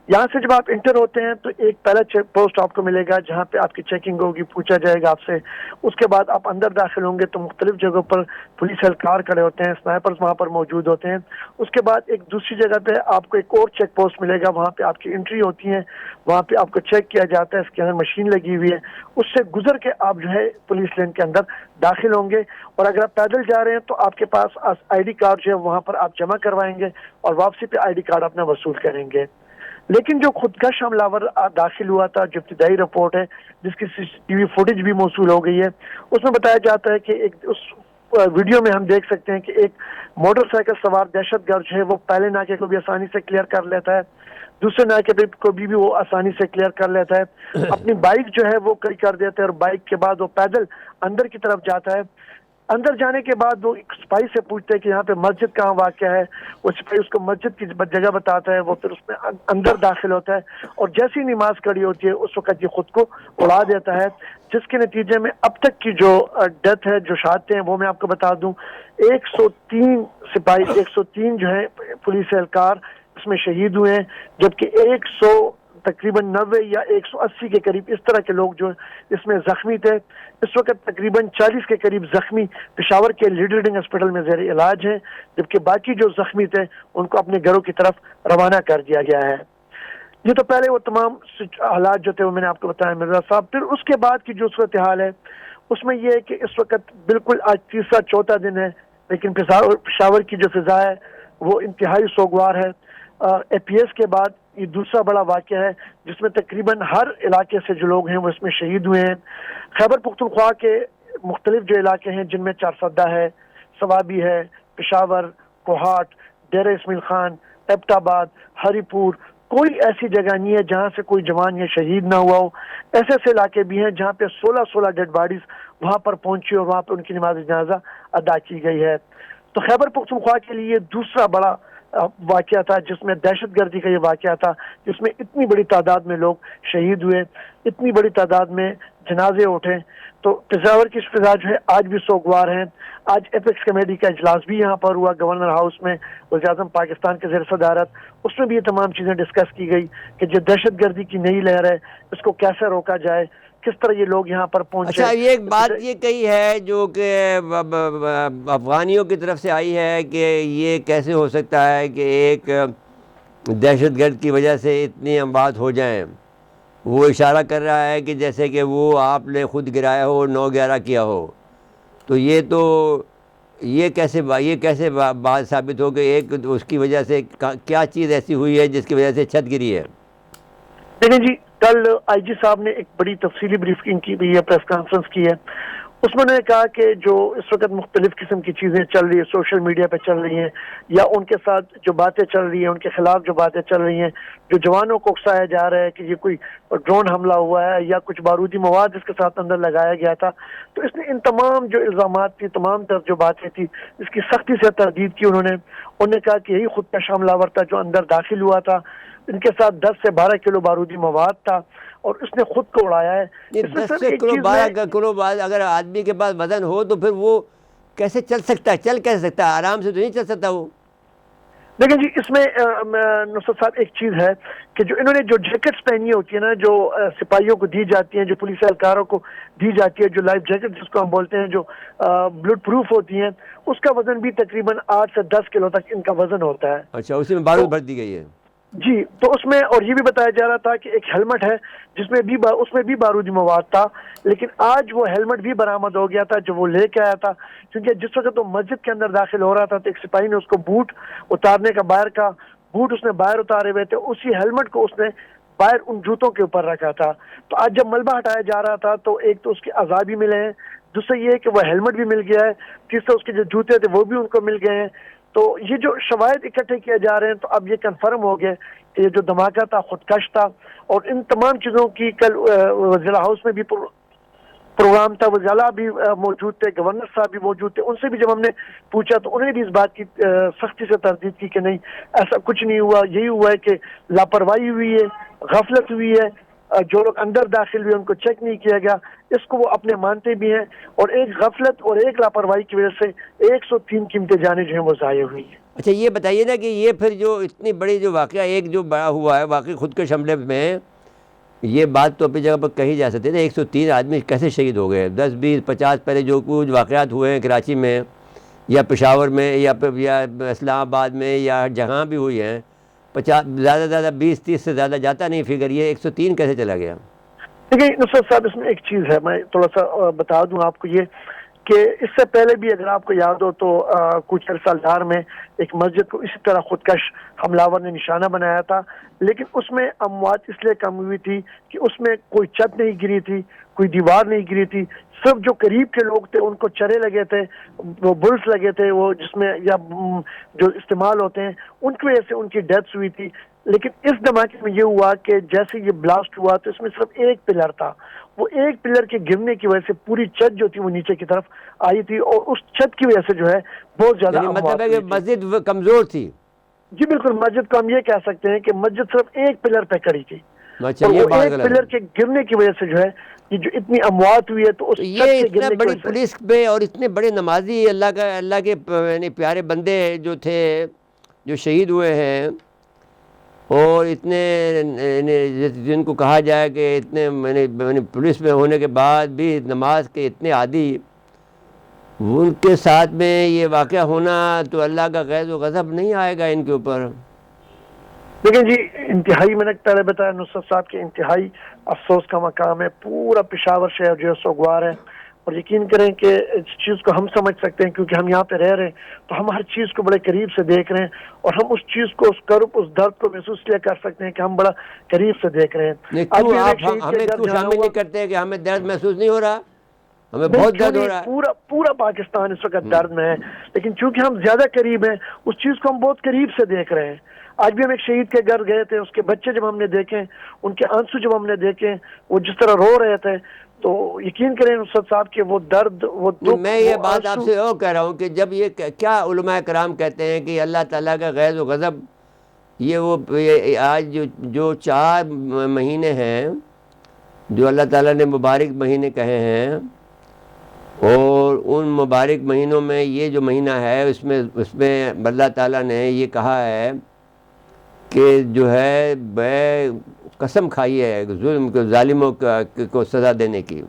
Speaker 3: یہاں سے جب آپ انٹر ہوتے ہیں تو ایک پہلا چیک پوسٹ آپ کو ملے گا جہاں پہ آپ کی چیکنگ ہوگی, پوچھا جائے گا آپ سے. اس کے بعد آپ اندر داخل ہوں گے تو مختلف جگہوں پر پولیس اہلکار کھڑے ہوتے ہیں, سنائپرز وہاں پر موجود ہوتے ہیں. اس کے بعد ایک دوسری جگہ پہ آپ کو ایک اور چیک پوسٹ ملے گا, وہاں پہ آپ کی انٹری ہوتی ہے, وہاں پہ آپ کو چیک کیا جاتا ہے, اس کے اندر مشین لگی ہوئی ہے, اس سے گزر کے آپ جو ہے پولیس لائن کے اندر داخل ہوں گے. اور اگر آپ پیدل جا رہے ہیں تو آپ کے پاس آئی ڈی کارڈ جو ہے وہاں پر آپ جمع کروائیں گے اور واپسی پہ آئی ڈی کارڈ اپنا وصول کریں گے. لیکن جو خودکش حملہ آور داخل ہوا تھا, جو ابتدائی رپورٹ ہے جس کی CCTV فوٹیج بھی موصول ہو گئی ہے, اس میں بتایا جاتا ہے کہ اس ویڈیو میں ہم دیکھ سکتے ہیں کہ ایک موٹر سائیکل سوار دہشت گرد جو ہے وہ پہلے ناکے کو بھی آسانی سے کلیئر کر لیتا ہے, دوسرے ناکے کو بھی وہ آسانی سے کلیئر کر لیتا ہے, اپنی بائک جو ہے وہ کڑی کر دیتا ہے, اور بائک کے بعد وہ پیدل اندر کی طرف جاتا ہے. اندر جانے کے بعد وہ ایک سپاہی سے پوچھتے ہیں کہ یہاں پہ مسجد کہاں واقع ہے, وہ سپاہی اس کو مسجد کی جگہ بتاتا ہے, وہ پھر اس میں اندر داخل ہوتا ہے اور جیسی نماز کھڑی ہوتی ہے اس وقت یہ خود کو اڑا دیتا ہے, جس کے نتیجے میں اب تک کی جو ڈیتھ ہے, جو شہادتیں ہیں, وہ میں آپ کو بتا دوں 103 سپاہی 103 جو ہے پولیس اہلکار اس میں شہید ہوئے ہیں, جبکہ تقریباً 90 یا 180 کے قریب اس طرح کے لوگ جو اس میں زخمی تھے. اس وقت تقریباً 40 کے قریب زخمی پشاور کے لیڈنگ ہسپتال میں زیر علاج ہیں, جبکہ باقی جو زخمی تھے ان کو اپنے گھروں کی طرف روانہ کر دیا گیا ہے. یہ تو پہلے وہ تمام حالات جو تھے وہ میں نے آپ کو بتایا مرزا صاحب. پھر اس کے بعد کی جو صورتحال ہے اس میں یہ ہے کہ اس وقت بالکل آج تیسرا چوتھا دن ہے, لیکن پشاور کی جو فضا ہے وہ انتہائی سوگوار ہے. اے پی ایس کے بعد یہ دوسرا بڑا واقعہ ہے جس میں تقریباً ہر علاقے سے جو لوگ ہیں وہ اس میں شہید ہوئے ہیں. خیبر پختونخوا کے مختلف جو علاقے ہیں جن میں چارسدہ ہے, سوابی ہے, پشاور, کوہاٹ, ڈیرہ اسماعیل خان, ایبٹ آباد, ہری پور, کوئی ایسی جگہ نہیں ہے جہاں سے کوئی جوان یا شہید نہ ہوا ہو. ایسے ایسے علاقے بھی ہیں جہاں پہ 16 ڈیڈ باڈیز وہاں پر پہنچی اور وہاں پہ ان کی نماز جنازہ ادا کی گئی ہے. تو خیبر پختونخوا کے لیے دوسرا بڑا واقعہ تھا جس میں دہشت گردی کا یہ واقعہ تھا, جس میں اتنی بڑی تعداد میں لوگ شہید ہوئے, اتنی بڑی تعداد میں جنازے اٹھے. تو پشاور کی فضا جو ہے آج بھی سوگوار ہیں. آج ایپیکس کمیٹی کا اجلاس بھی یہاں پر ہوا گورنر ہاؤس میں, وزیر اعظم پاکستان کے زیر صدارت, اس میں بھی یہ تمام چیزیں ڈسکس کی گئی کہ جو دہشت گردی کی نئی لہر ہے اس کو کیسے روکا جائے, کس طرح یہ لوگ یہاں پر پہنچے.
Speaker 2: اچھا, یہ ایک بات یہ کہی ہے جو کہ افغانیوں کی طرف سے آئی ہے کہ یہ کیسے ہو سکتا ہے کہ ایک دہشت گرد کی وجہ سے اتنی اموات ہو جائیں. وہ اشارہ کر رہا ہے کہ جیسے کہ وہ آپ نے خود گرایا ہو, 9/11 کیا ہو. تو یہ کیسے بات ثابت ہو کہ ایک اس کی وجہ سے کیا چیز ایسی ہوئی ہے جس کی وجہ سے چھت گری ہے؟
Speaker 3: دیکھیں جی, کل آئی جی صاحب نے ایک بڑی تفصیلی بریفنگ کی بھی ہے, پریس کانفرنس کی ہے. اس میں انہوں نے کہا کہ جو اس وقت مختلف قسم کی چیزیں چل رہی ہیں, سوشل میڈیا پہ چل رہی ہیں, یا ان کے ساتھ جو باتیں چل رہی ہیں, ان کے خلاف جو باتیں چل رہی ہیں, جو جوانوں کو اکسایا جا رہا ہے کہ یہ کوئی ڈرون حملہ ہوا ہے یا کچھ بارودی مواد اس کے ساتھ اندر لگایا گیا تھا, تو اس نے ان تمام جو الزامات تھی, تمام جو باتیں تھی, اس کی سختی سے تردید کی. انہوں نے کہا کہ یہی خود کا حملہ آور تھا جو اندر داخل ہوا تھا, ان کے ساتھ 10 سے 12 کلو بارودی مواد تھا اور اس نے خود کو اڑایا ہے.
Speaker 2: 10 سے 12 کلو اگر آدمی کے پاس وزن ہو تو پھر وہ کیسے چل سکتا ہے؟ چل کیسے سکتا ہے؟ آرام سے تو نہیں چل سکتا وہ.
Speaker 3: دیکھیں جی اس میں نصرت صاحب ایک چیز ہے کہ جو انہوں نے جو جیکٹس پہنی ہوتی ہے نا، جو سپاہیوں کو دی جاتی ہیں، جو پولیس اہلکاروں کو دی جاتی ہے، جو لائف جیکٹ جس کو ہم بولتے ہیں، جو بلٹ پروف ہوتی ہیں، اس کا وزن بھی تقریباً 8 سے 10 کلو تک ان کا وزن ہوتا ہے.
Speaker 2: اچھا، اسی میں بارود بھر دی گئی ہے.
Speaker 3: جی، تو اس میں اور یہ بھی بتایا جا رہا تھا کہ ایک ہیلمٹ ہے جس میں بھی اس میں بھی بارودی مواد تھا، لیکن آج وہ ہیلمٹ بھی برآمد ہو گیا تھا جو وہ لے کے آیا تھا، کیونکہ جس وقت وہ مسجد کے اندر داخل ہو رہا تھا تو ایک سپاہی نے اس کو بوٹ اتارنے کا باہر کا بوٹ اس نے باہر اتارے ہوئے تھے، اسی ہیلمٹ کو اس نے باہر ان جوتوں کے اوپر رکھا تھا. تو آج جب ملبہ ہٹایا جا رہا تھا تو ایک تو اس کے اعضاء بھی ملے ہیں، دوسرا یہ ہے کہ وہ ہیلمٹ بھی مل گیا ہے، تیسرا اس کے جو جوتے تھے وہ بھی ان کو مل گئے ہیں. تو یہ جو شواہد اکٹھے کیے جا رہے ہیں تو اب یہ کنفرم ہو گیا کہ یہ جو دھماکہ تھا خودکش تھا. اور ان تمام چیزوں کی کل وزیر ہاؤس میں بھی پروگرام تھا، وزیر اعلیٰ بھی موجود تھے، گورنر صاحب بھی موجود تھے. ان سے بھی جب ہم نے پوچھا تو انہوں نے بھی اس بات کی سختی سے تردید کی کہ نہیں، ایسا کچھ نہیں ہوا، یہی ہوا ہے کہ لاپرواہی ہوئی ہے، غفلت ہوئی ہے، جو لوگ اندر داخل ہوئے ان کو چیک نہیں کیا گیا. اس کو وہ اپنے مانتے بھی ہیں، اور ایک غفلت اور ایک لاپرواہی کی وجہ سے 103 قیمتی جانیں جو ہیں وہ ضائع ہوئی ہیں.
Speaker 2: اچھا یہ بتائیے نا کہ یہ پھر جو اتنی بڑی جو واقعہ ایک جو بڑا ہوا ہے واقعی خودکش حملے میں، یہ بات تو اپنی جگہ پر کہی جا سکتی ہے نا، 103 آدمی کیسے شہید ہو گئے؟ 10 20 50 پہلے جو کچھ واقعات ہوئے ہیں کراچی میں یا پشاور میں یا اسلام آباد میں یا جہاں بھی ہوئی ہیں، 50 زیادہ زیادہ 20 30 سے زیادہ جاتا نہیں فگر، یہ 103 کیسے چلا گیا؟
Speaker 3: دیکھیں نصرت صاحب، اس میں ایک چیز ہے، میں تھوڑا سا بتا دوں آپ کو یہ کہ اس سے پہلے بھی اگر آپ کو یاد ہو تو کچھ سالدار میں ایک مسجد کو اسی طرح خودکش حملہ نے نشانہ بنایا تھا، لیکن اس میں اموات اس لیے کم ہوئی تھی کہ اس میں کوئی چھت نہیں گری تھی، کوئی دیوار نہیں گری تھی، صرف جو قریب کے لوگ تھے ان کو چرے لگے تھے، وہ بلس لگے تھے، وہ جس میں یا جو استعمال ہوتے ہیں، ان کی وجہ سے ان کی ڈیتھس ہوئی تھی. لیکن اس دھماکے میں یہ ہوا کہ جیسے یہ بلاسٹ ہوا تو اس میں صرف ایک پلر تھا، وہ ایک پلر کے گرنے کی وجہ سے پوری چھت جو تھی وہ نیچے کی طرف آئی تھی، اور اس چھت کی وجہ سے جو ہے بہت زیادہ
Speaker 2: مطلب ہے کہ مسجد کمزور تھی.
Speaker 3: جی بالکل، مسجد کو ہم یہ کہہ سکتے ہیں کہ مسجد صرف ایک پلر پہ کھڑی تھی،
Speaker 2: اچھا
Speaker 3: اور
Speaker 2: یہ
Speaker 3: وہ
Speaker 2: بات
Speaker 3: ایک
Speaker 2: غلط
Speaker 3: پلر کے گرنے کی وجہ سے جو ہے یہ جو اتنی اموات ہوئی ہے تو اس
Speaker 2: یہ
Speaker 3: چھت کے
Speaker 2: اتنا
Speaker 3: گرنے کی
Speaker 2: بڑی
Speaker 3: وجہ سے.
Speaker 2: پولیس پہ اور اتنے بڑے نمازی اللہ کے یعنی پیارے بندے جو تھے جو شہید ہوئے ہیں، اور اتنے جن کو کہا جائے کہ اتنے پولیس میں ہونے کے بعد بھی نماز کے اتنے عادی، ان کے ساتھ میں یہ واقعہ ہونا تو اللہ کا غیظ و غضب نہیں آئے گا ان کے اوپر؟
Speaker 3: لیکن جی انتہائی، میں نے پہلے بتایا نصرت صاحب کے انتہائی افسوس کا مقام ہے، پورا پشاور شہر جو ہے سوگوار ہے. اور یقین کریں کہ اس چیز کو ہم سمجھ سکتے ہیں کیونکہ ہم یہاں پہ رہ رہے ہیں، تو ہم ہر چیز کو بڑے قریب سے دیکھ رہے ہیں، اور ہم اس چیز کو، اس کرب، اس درد کو محسوس کیا کر سکتے ہیں کہ ہم بڑا قریب سے دیکھ رہے ہیں.
Speaker 2: آپ ہمیں کیوں شامل نہیں کرتے ہیں کہ ہمیں درد محسوس نہیں ہو رہا؟ ہمیں بہت درد ہو رہا ہے.
Speaker 3: پورا پاکستان اس وقت درد میں ہے، لیکن چونکہ ہم زیادہ قریب ہیں اس چیز کو ہم بہت قریب سے دیکھ رہے ہیں. آج بھی ہم ایک شہید کے گھر گئے تھے، اس کے بچے جب ہم نے دیکھے، ان کے آنسو جب ہم نے دیکھے، وہ جس طرح رو رہے تھے، تو یقین کریں نصرت صاحب کہ وہ درد، وہ دکھ،
Speaker 2: میں یہ بات آپ سے اور کہہ رہا ہوں کہ جب یہ کیا علماء کرام کہتے ہیں کہ اللہ تعالیٰ کا غیظ و غضب، یہ وہ آج جو 4 مہینے ہیں جو اللہ تعالیٰ نے مبارک مہینے کہے ہیں، اور ان مبارک مہینوں میں یہ جو مہینہ ہے اس میں اللہ تعالیٰ نے یہ کہا ہے کہ جو ہے بے قسم کھائی ہے ظلم کو، ظالموں کو سزا دینے کی،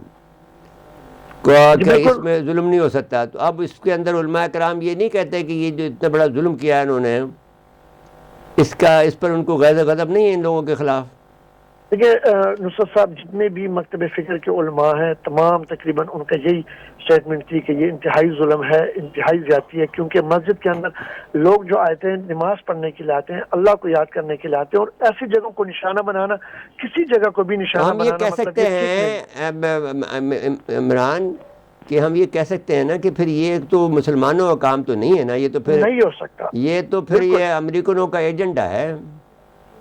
Speaker 2: کہ اس میں ظلم نہیں ہو سکتا. تو اب اس کے اندر علماء کرام یہ نہیں کہتے کہ یہ جو اتنا بڑا ظلم کیا ہے انہوں نے، اس پر ان کو غیظ و غضب نہیں ہے ان لوگوں کے خلاف؟
Speaker 3: دیکھیے نصرت صاحب، جتنے بھی مکتب فکر کے علماء ہیں تمام تقریباً ان کا یہی اسٹیٹمنٹ تھی کہ یہ انتہائی ظلم ہے، انتہائی زیادتی ہے، کیونکہ مسجد کے اندر لوگ جو آتے ہیں نماز پڑھنے کے لیے آتے ہیں، اللہ کو یاد کرنے کے لیے آتے ہیں، اور ایسی جگہوں کو نشانہ بنانا، کسی جگہ کو بھی نشانہ بنانا،
Speaker 2: ہم یہ کہہ سکتے ہیں عمران کہ ہم یہ کہہ سکتے ہیں نا کہ پھر یہ تو مسلمانوں کا کام تو نہیں ہے نا، یہ تو پھر
Speaker 3: نہیں ہو سکتا،
Speaker 2: یہ تو پھر یہ امریکنوں کا ایجنڈا ہے.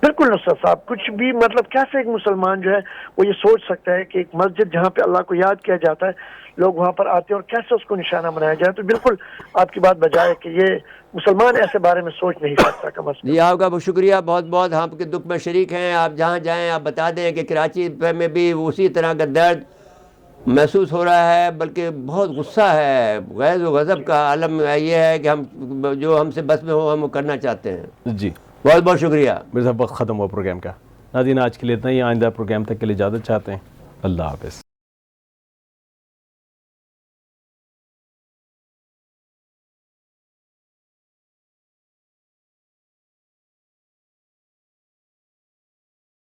Speaker 3: بالکل نصرت صاحب، کچھ بھی مطلب کیسے ایک مسلمان جو ہے وہ یہ سوچ سکتا ہے کہ ایک مسجد جہاں پہ اللہ کو یاد کیا جاتا ہے لوگ وہاں پر آتے ہیں اور کیسے اس کو نشانہ بنایا جائے؟ تو بالکل آپ کی بات بجائے کہ یہ مسلمان ایسے بارے میں سوچ نہیں سکتا کم از کم.
Speaker 2: جی آپ کا بہت شکریہ، بہت بہت آپ کے دکھ میں شریک ہیں. آپ جہاں جائیں آپ بتا دیں کہ کراچی میں بھی اسی طرح کا درد محسوس ہو رہا ہے، بلکہ بہت غصہ ہے، غیظ و غضب کا عالم یہ ہے کہ ہم جو ہم سے بس میں ہو ہم وہ کرنا چاہتے ہیں۔
Speaker 1: جی
Speaker 2: بہت بہت شکریہ۔
Speaker 1: میرے صاحب وقت ختم ہوا پروگرام کا۔ ناظرین آج کے لیے اتنا ہی، آئندہ پروگرام تک کے لیے اجازت چاہتے ہیں۔ اللہ حافظ۔